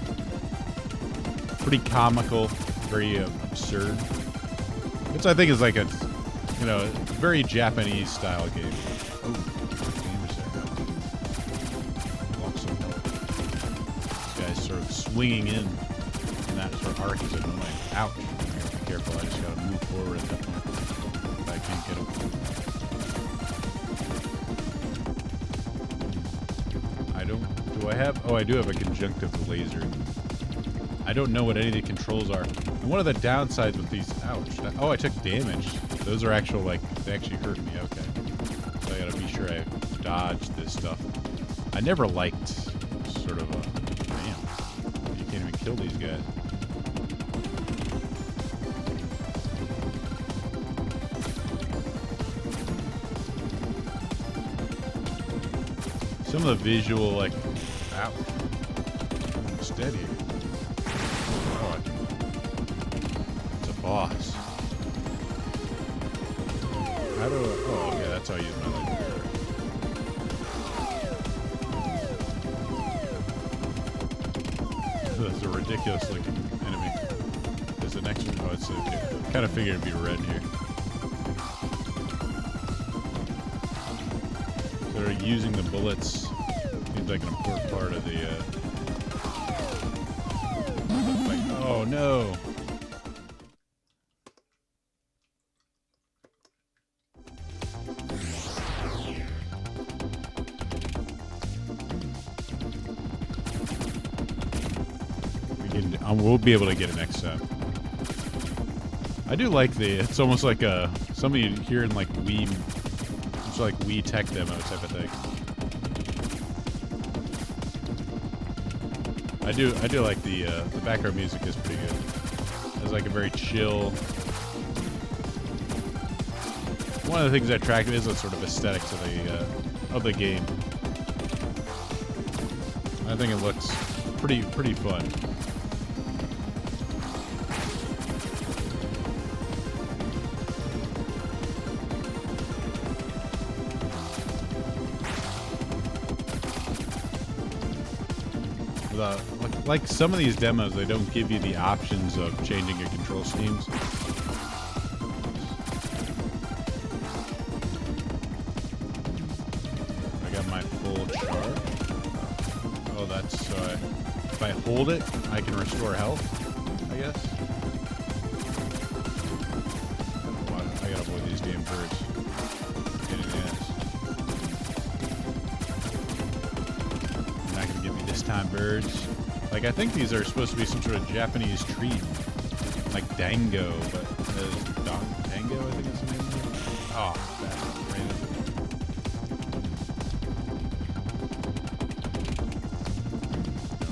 comical, very absurd. Which I think is like a, you know, very Japanese style game. Oh, this guy's sort of swinging in that sort of arc is annoying. Ouch. I gotta be careful. I just gotta move forward at that point. If I can't get him. I don't. Do I have? Oh, I do have a conjunctivalizer. I don't know what any of the controls are. And one of the downsides with these, ouch. Oh, I took damage. Those are actual, like, they actually hurt me. Okay. So I gotta be sure I dodge this stuff. I never liked sort of a, man, you can't even kill these guys. Some of the visual, like, ouch. I'm steady. Boss. How do I... Oh, okay, that's how I use my laser. That's a ridiculous looking enemy. There's the next one. Oh, it's okay. Kind of figured it'd be red here. So they're using the bullets. Seems like an important part of the... Oh, no! We'll be able to get it next time. I do like it's almost like some of you hear in like Wii, it's like Wii tech demo type of thing. I do like the background music is pretty good. It's like a very chill. One of the things that attracted me is the sort of aesthetics of the game. I think it looks pretty fun. Like some of these demos, they don't give you the options of changing your control schemes. I got my full charge. Oh, that's so if I hold it, I can restore health, I guess. I gotta avoid these damn birds. Get in the ass. You're not gonna get me this time, birds. Like, I think these are supposed to be some sort of Japanese treat. Like dango, but dango, I think is the name of it. Oh, that's random.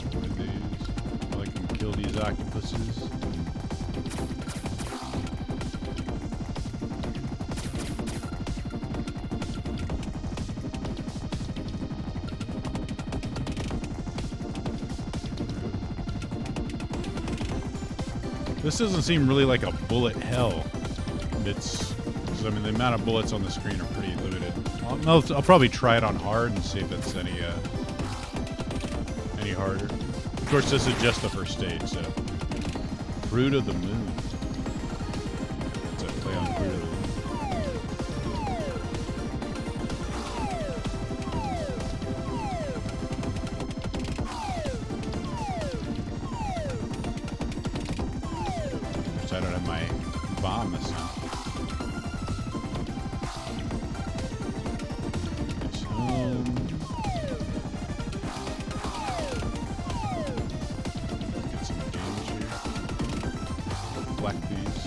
Avoid these. I can kill these octopuses. This doesn't seem really like a bullet hell. I mean, the amount of bullets on the screen are pretty limited. I'll probably try it on hard and see if it's any harder. Of course, this is just the first stage, so. Fruit of the Moon. It's a play on Fruit of the Moon. I don't have my bomb this time. It's home. Get some damage here. Collect these.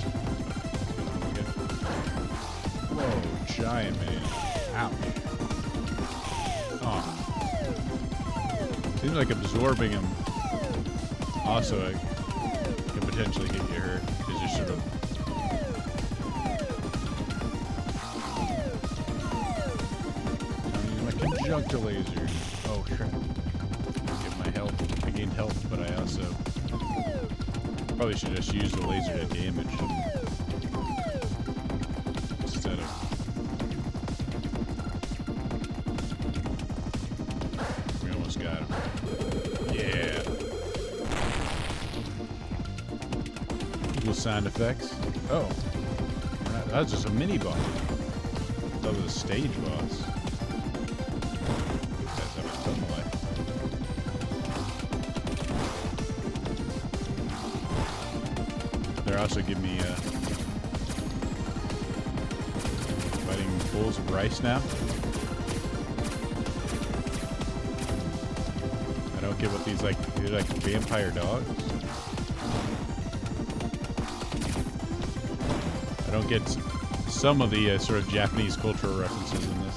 Whoa, giant man. Ouch. Oh. Seems like absorbing him. Also, it can potentially get you hurt. Because you're sort of Conjunctivalizer. Oh crap. Get my health. I gained health, but I also probably should just use the laser to damage instead of. We almost got him. Yeah. Cool sound effects. Oh. That was just a mini boss. That was a stage boss. Guys have a ton of life. They're also giving me fighting bowls of rice now. I don't get what these like. They're like vampire dogs. I don't get some of the sort of Japanese cultural references in this.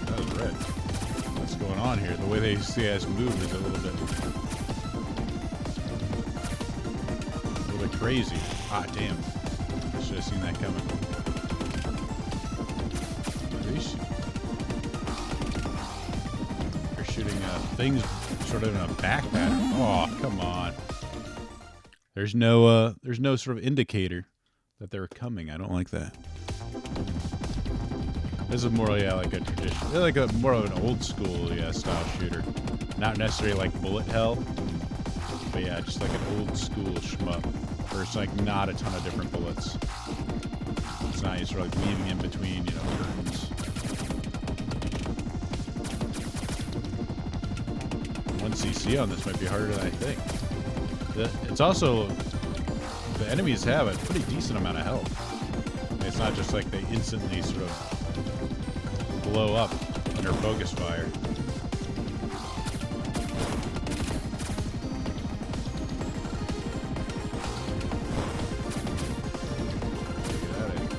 That was red. What's going on here? The way they see us move is a little bit crazy. Ah, damn. I should have seen that coming. Shooting things sort of in a back pattern. Oh, come on. There's no sort of indicator that they're coming. I don't like that. This is more like a tradition. They're like more of an old school style shooter. Not necessarily like bullet hell, but yeah, just like an old school shmup. Where it's like not a ton of different bullets. It's not just sort of like weaving in between, turns. 1cc on this might be harder than I think. It's also, the enemies have a pretty decent amount of health. It's not just like they instantly sort of blow up under focus fire. Get out of here.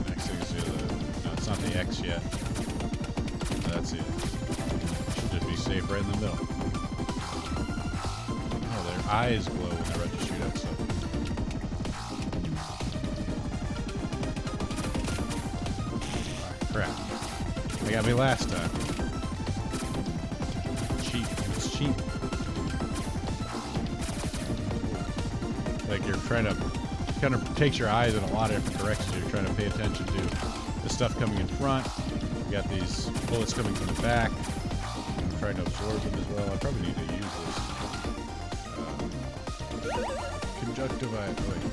Next thing is no, it's not the X yet. That's it. Should just be safe right in the middle. Oh, their eyes glow when they're about to shoot at stuff. Oh, crap. They got me last time. Cheap. It's cheap. Like you're trying to, kind of takes your eyes in a lot of different directions. You're trying to pay attention to the stuff coming in front. We got these bullets coming from the back. I'm trying to absorb them as well. I probably need to use this. Conjunctivite. Wait.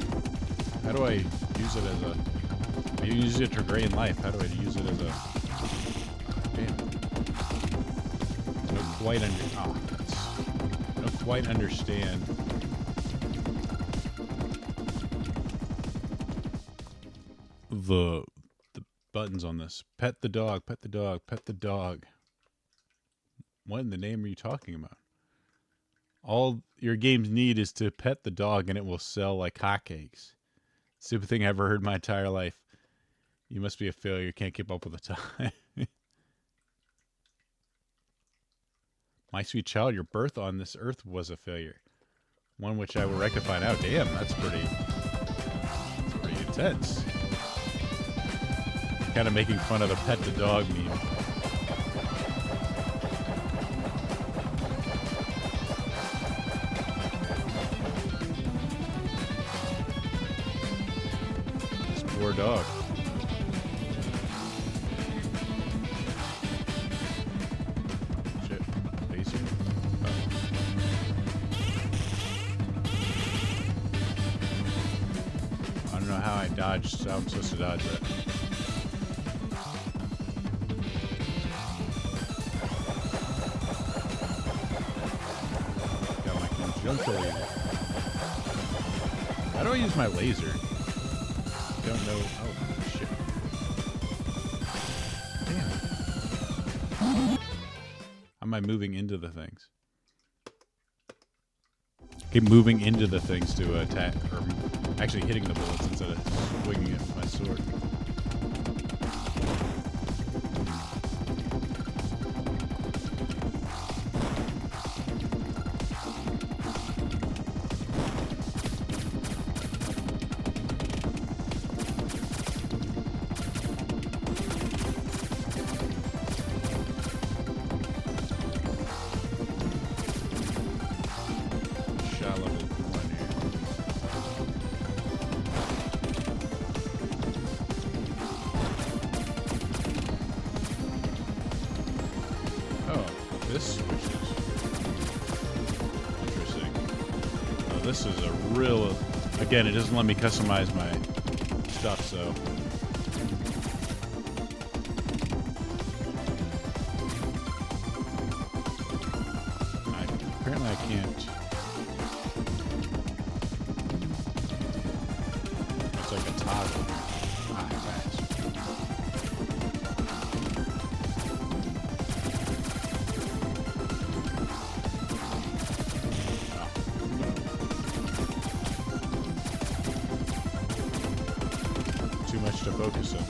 How do I use it as a... I use it to drain life. How do I use it as a... Damn. I don't quite understand. The buttons on this. Pet the dog, pet the dog, pet the dog. What in the name are you talking about? All your games need is to pet the dog and it will sell like hotcakes. Stupid thing I ever heard in my entire life. You must be a failure. You can't keep up with the time. My sweet child, your birth on this earth was a failure. One which I will rectify now. Damn, that's pretty intense. Kind of making fun of the pet the dog meme. This poor dog. Shit. Facing? Oh. I don't know how I dodged, how I'm supposed to dodge that. How do I use my laser? Don't know. Oh, shit. Damn. How am I moving into the things? Keep moving into the things to attack, or actually hitting the bullets instead of swinging it with my sword. this switches. Interesting. Oh, this is a real... Again, it doesn't let me customize my stuff, so... Apparently I can't... It's like a toggle. Ah, fast. Too much to focus on.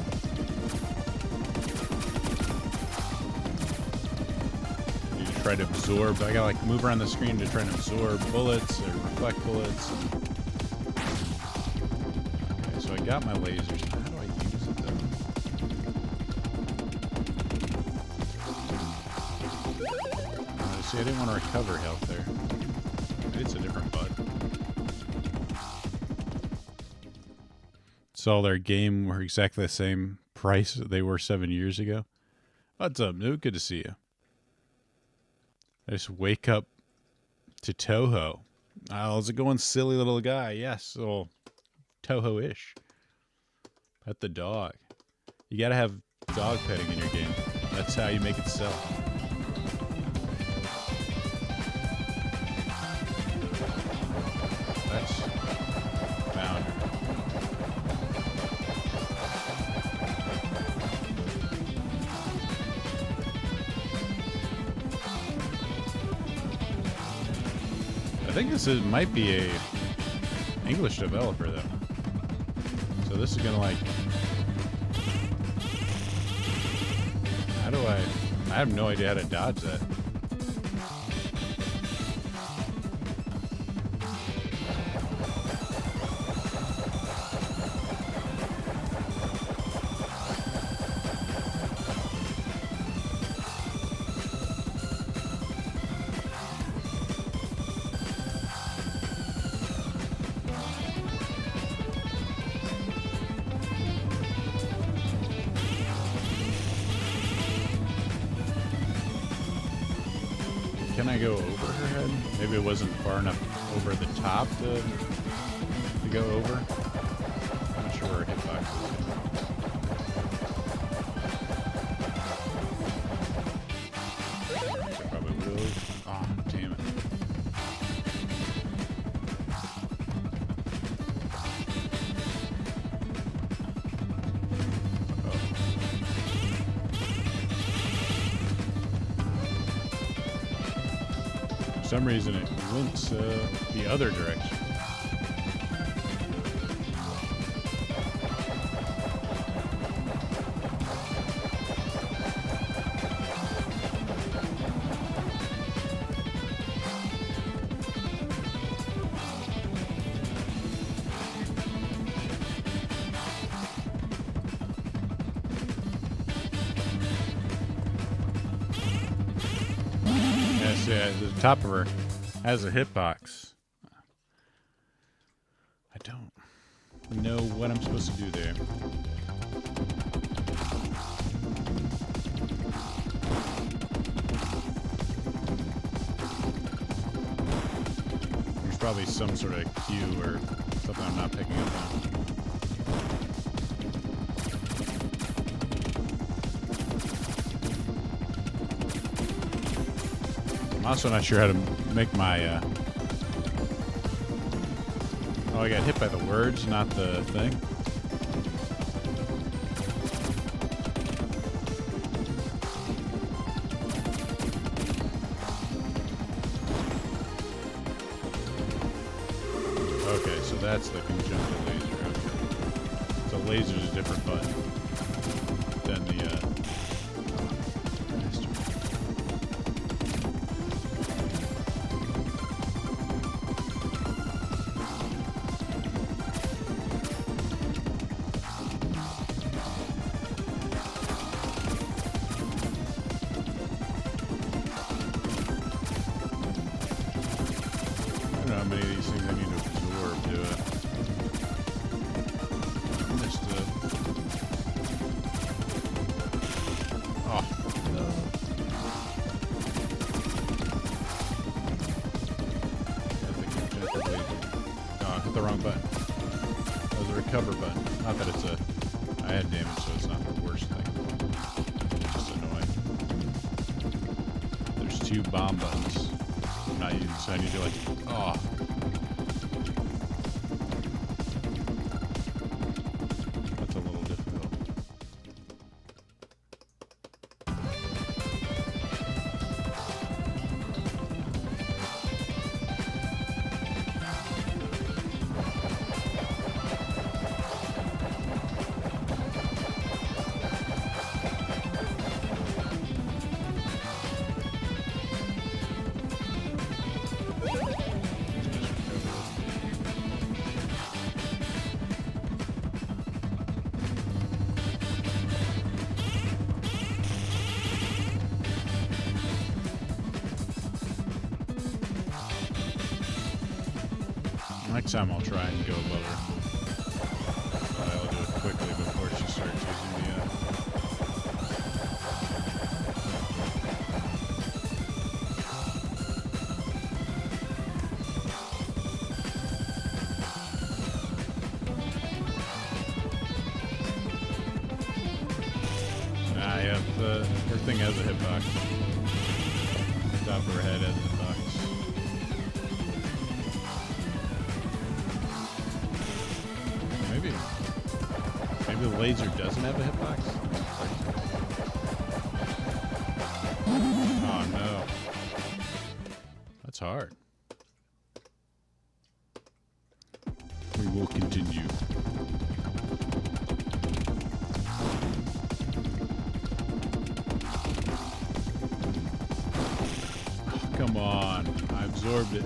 Need to try to absorb. I gotta like move around the screen to try and absorb bullets or reflect bullets. Okay, so I got my lasers. How do I use it though? See, I didn't want to recover health there. Maybe it's a different button. Saw their game were exactly the same price that they were 7 years ago. What's up, Nuke? Good to see you. I just wake up to Toho. How's it going, silly little guy? Yes, well, Toho-ish. Pet the dog. You gotta have dog petting in your game. That's how you make it sell. That's founder. I think this might be a English developer though. So this is gonna like, how do I have no idea how to dodge that. Can I go over her head? Maybe it wasn't far enough over the top to go over. I'm not sure where her hitbox is. I probably will. Oh, damn it. For some reason it went the other direction. Yeah, the top of her has a hitbox. I don't know what I'm supposed to do there. There's probably some sort of cue or something I'm not picking up on. I'm also not sure how to make my, oh, I got hit by the words, not the thing. Okay, so that's the conjunctivalizer. Okay. So laser's a different button than the, I don't know how many of these things I need to absorb to it. Just wrong button. That was a recover button. Not that it's a... I had damage, so it's not the worst thing. It's just annoying. There's 2 bomb buttons. I'm not using, so I need to like... Oh. That's a little difficult. Next time I'll try and go above her. But I'll do it quickly before she starts using the yeah, her thing has a hitbox. Top of her head has a hitbox. Maybe the laser doesn't have a hitbox? Oh no. That's hard. We will continue. Oh, come on. I absorbed it.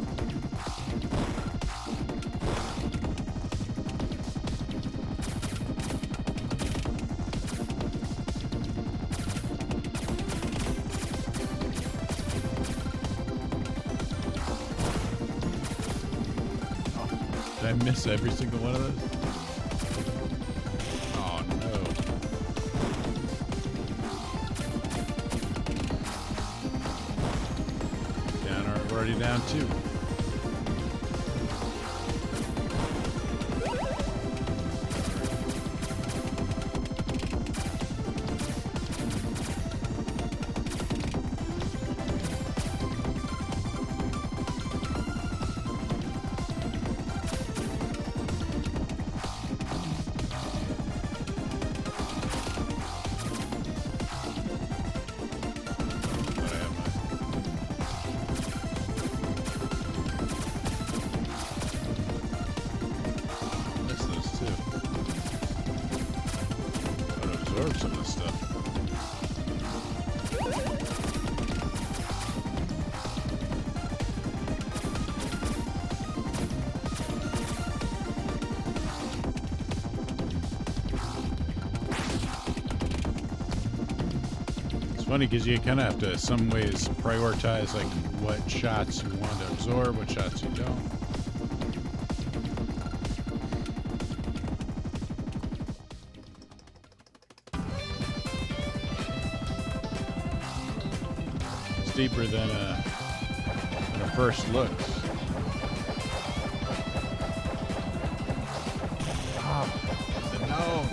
Did I miss every single one of those? Oh no. Down, we're already down 2. Some of this stuff. It's funny because you kind of have to, in some ways, prioritize like what shots you want to absorb, what shots you don't. Deeper than a first looks. Oh, no.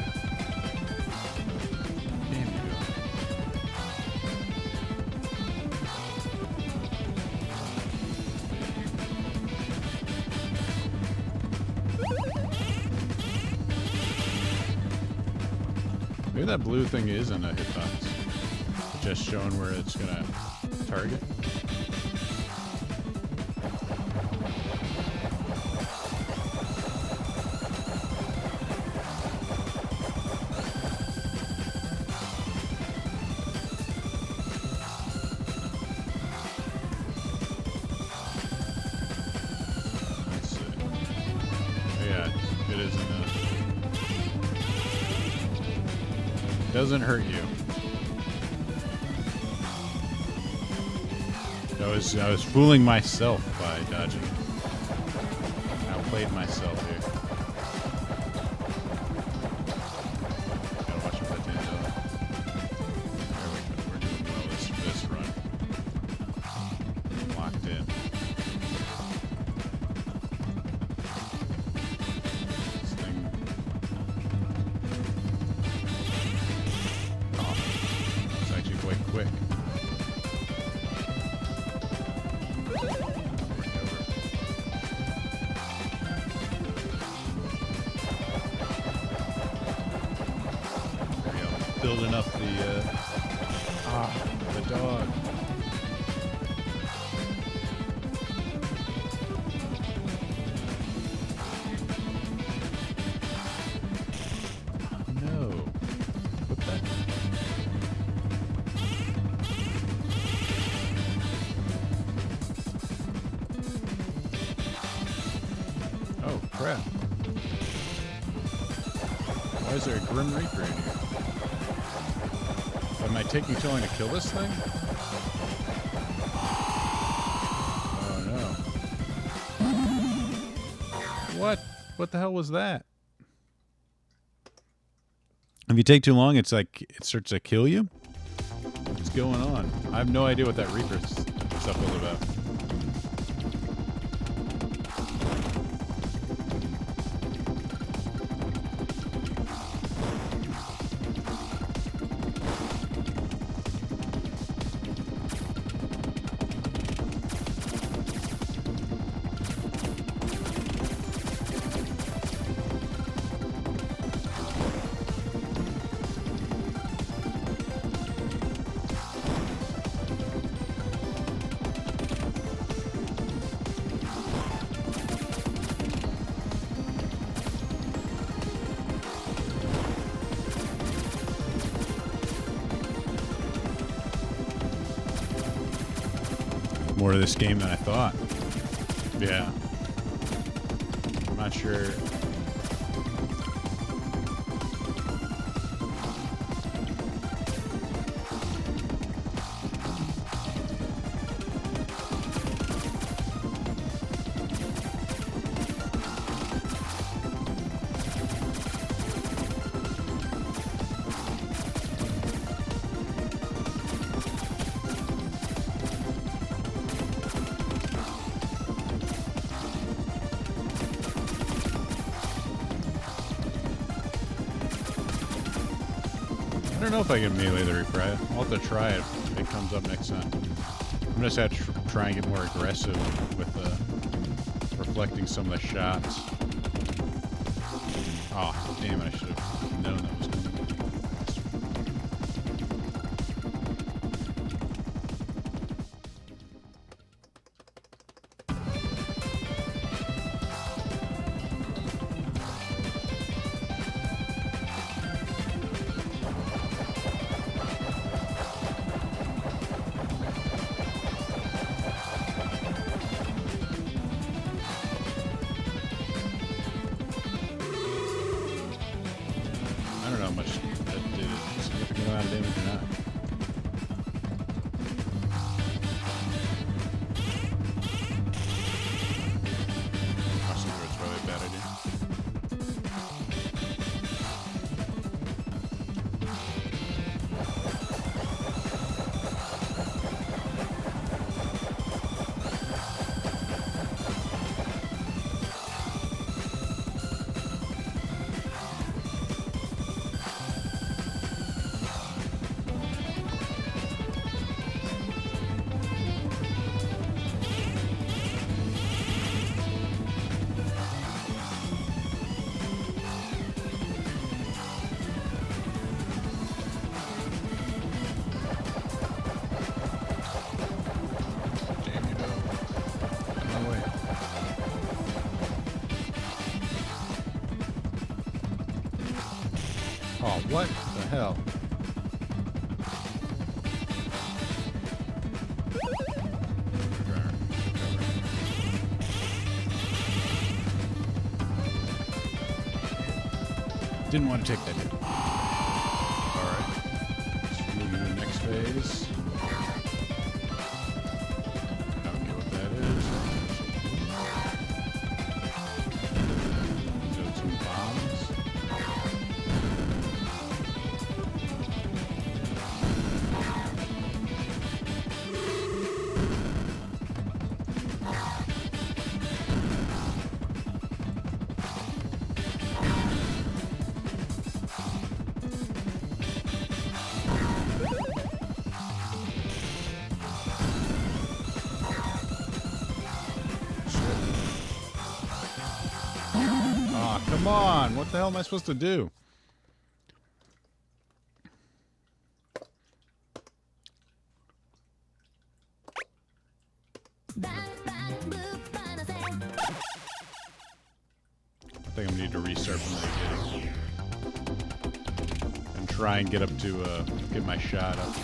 Damn you. Maybe that blue thing isn't a hitbox. Just showing where it's gonna target. Let's see. Yeah, it isn't doesn't hurt you. I was fooling myself by dodging. I outplayed myself here. Gotta watch him put the end up. There we go. We're doing well this run. Locked in. quick, quick. There we go. Building up the dog. No. What the? Oh, crap. Why is there a Grim Reaper in here? Am I taking too long to kill this thing? Oh, no. What? What the hell was that? If you take too long, it's like it starts to kill you? What's going on? I have no idea what that Reaper stuff was about. More to this game than I thought. Yeah. I'm not sure. I don't know if I can melee the Reaper. I'll have to try it if it comes up next time. I'm just have to try and get more aggressive with reflecting some of the shots. Oh, damn it. I should have known that was coming. I don't know how much that did. A significant amount of damage or not. Crossing through it's probably a bad idea. Damn you, dog. Get out of my way. Oh, what the hell? Didn't want to take that hit. Alright. Let's move to the next phase. I don't know what that is. So some bombs. Come on. What the hell am I supposed to do? I think I need to restart from the beginning. And try and get up to, get my shot up.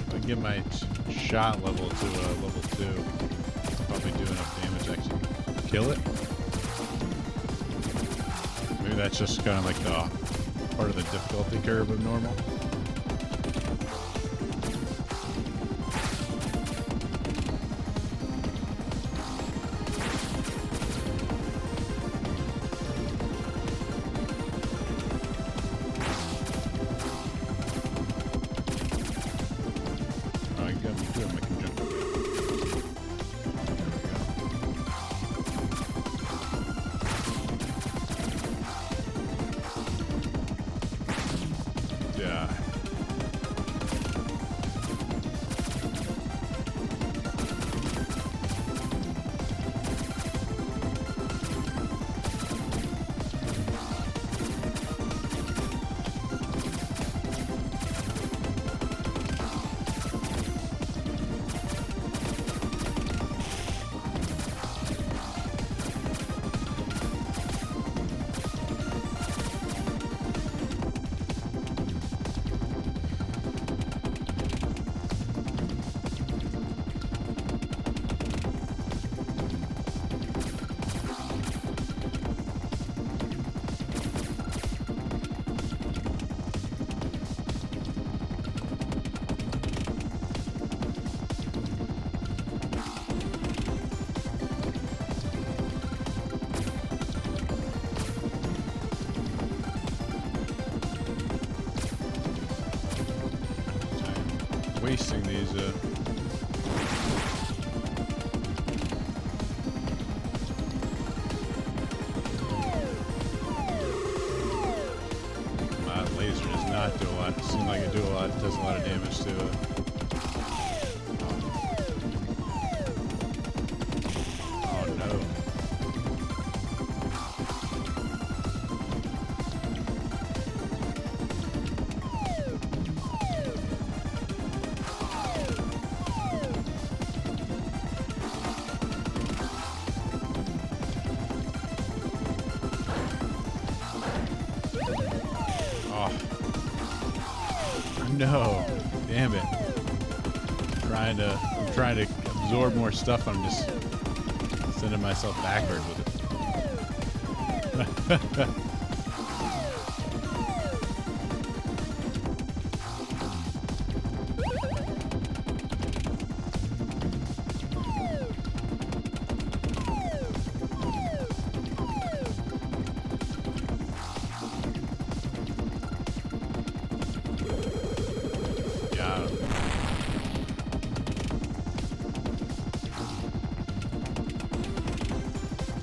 If I get my shot level to, level 2, I'll probably do enough damage to actually kill it. Maybe that's just kind of like the part of the difficulty curve of normal. Oh, I got me doing my conjunctivitizer. Yeah. Wasting these, my laser does not do a lot. It seems like it does a lot of damage to it. Oh no. No, damn it. I'm trying to absorb more stuff. I'm just sending myself backward with it.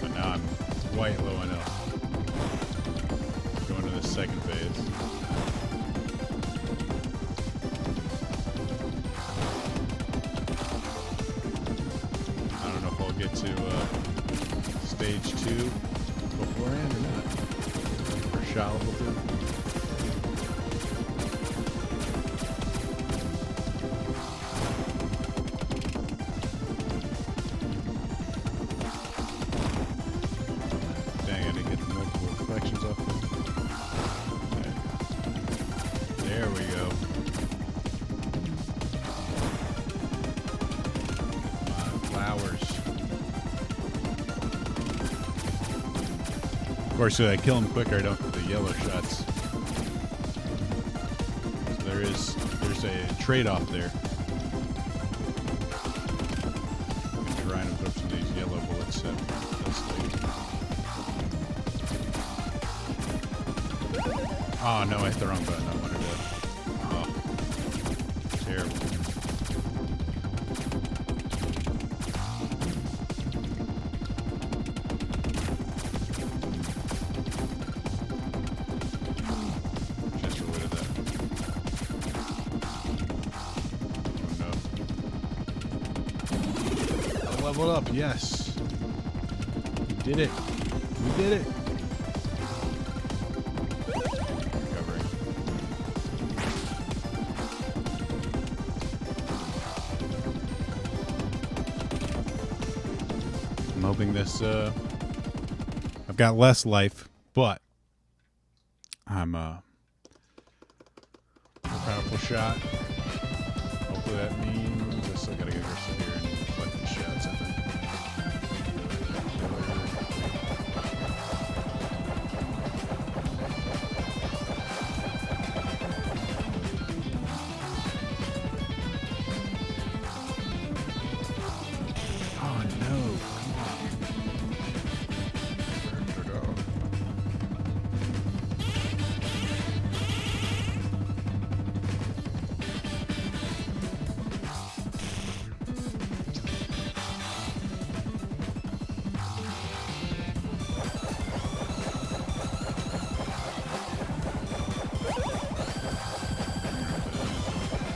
But now I'm quite low enough. Going to the second phase. I don't know if I'll get to stage 2 beforehand or not. Or shot level 2. Reflections off there we go. My flowers. Of course, if I kill them quicker, I don't get the yellow shots. So there's a trade-off there. I'm gonna try and absorb some of these yellow bullets. Oh no, I hit the wrong button. I wanted to. Oh, terrible. leveled up. Yes. We did it. We did it. Recovering. I'm hoping this, I've got less life, but I'm, a powerful shot. Hopefully that means I still gotta get aggressive here and deflect these shots, I think. Oh no, come on.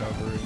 Recovery.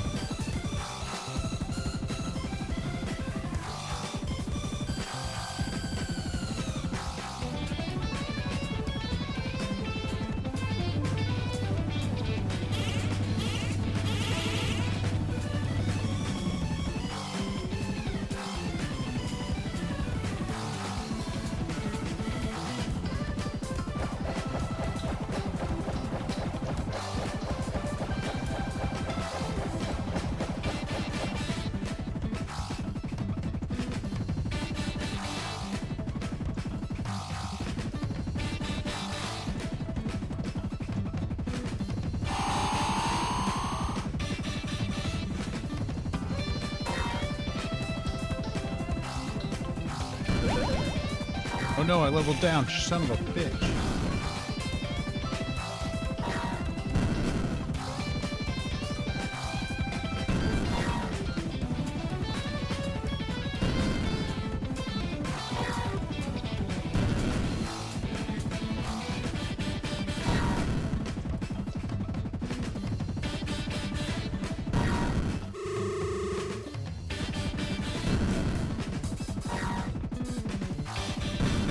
Oh no, I leveled down. Son of a bitch.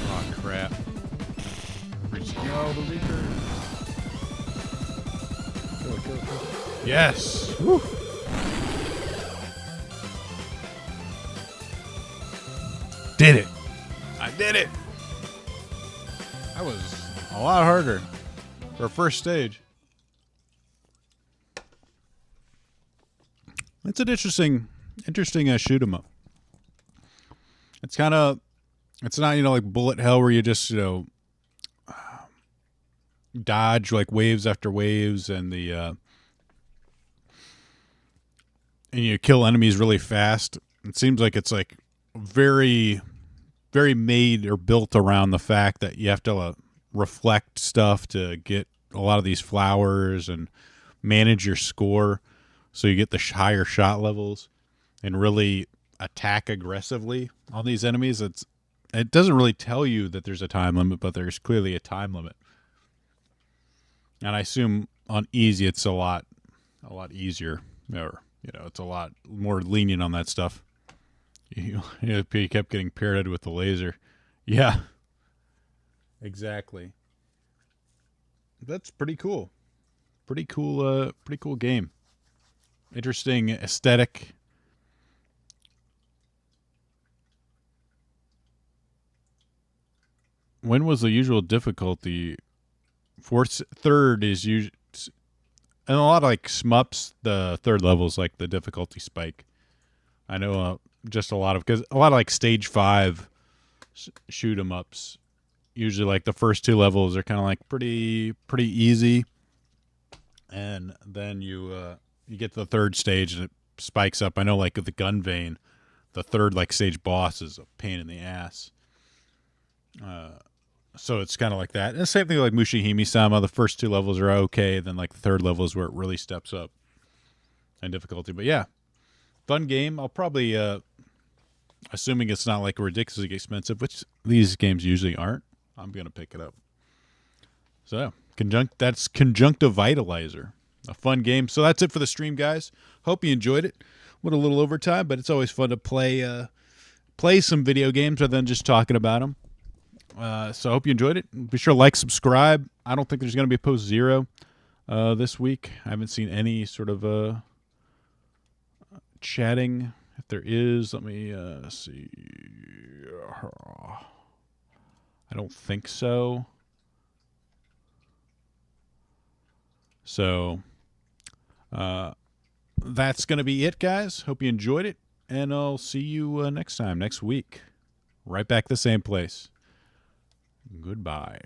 Oh crap. No, the leaker. Kill it, kill it, kill it. Yes! Woo. Did it! I did it! That was a lot harder for a first stage. It's an interesting shoot 'em up. It's kind of, it's not, like bullet hell where you just, dodge like waves after waves and and you kill enemies really fast. It seems like it's like very, very made or built around the fact that you have to reflect stuff to get a lot of these flowers and manage your score so you get the higher shot levels and really attack aggressively on these enemies. It doesn't really tell you that there's a time limit, but there's clearly a time limit. And I assume on easy it's a lot easier, or it's a lot more lenient on that stuff. You kept getting parried with the laser. Yeah, exactly. That's pretty cool. Pretty cool game. Interesting aesthetic. When was the usual difficulty? Third is usually, and a lot of like shmups, the third level is like the difficulty spike. I know just a lot of like stage 5 shoot 'em ups. Usually like the first 2 levels are kind of like pretty easy, and then you get to the third stage and it spikes up. I know like with the gun vein, the third like stage boss is a pain in the ass. So it's kind of like that. And the same thing like Mushihime-sama. The first 2 levels are okay. Then like the third level is where it really steps up in difficulty. But yeah, fun game. I'll probably, assuming it's not like ridiculously expensive, which these games usually aren't, I'm going to pick it up. So that's Conjunctivitalizer. A fun game. So that's it for the stream, guys. Hope you enjoyed it. Went a little overtime, but it's always fun to play play some video games rather than just talking about them. So I hope you enjoyed it. Be sure to like, subscribe. I don't think there's going to be a post 0 this week. I haven't seen any sort of chatting. If there is, let me see. I don't think so. So that's going to be it, guys. Hope you enjoyed it. And I'll see you next time, next week. Right back the same place. Goodbye.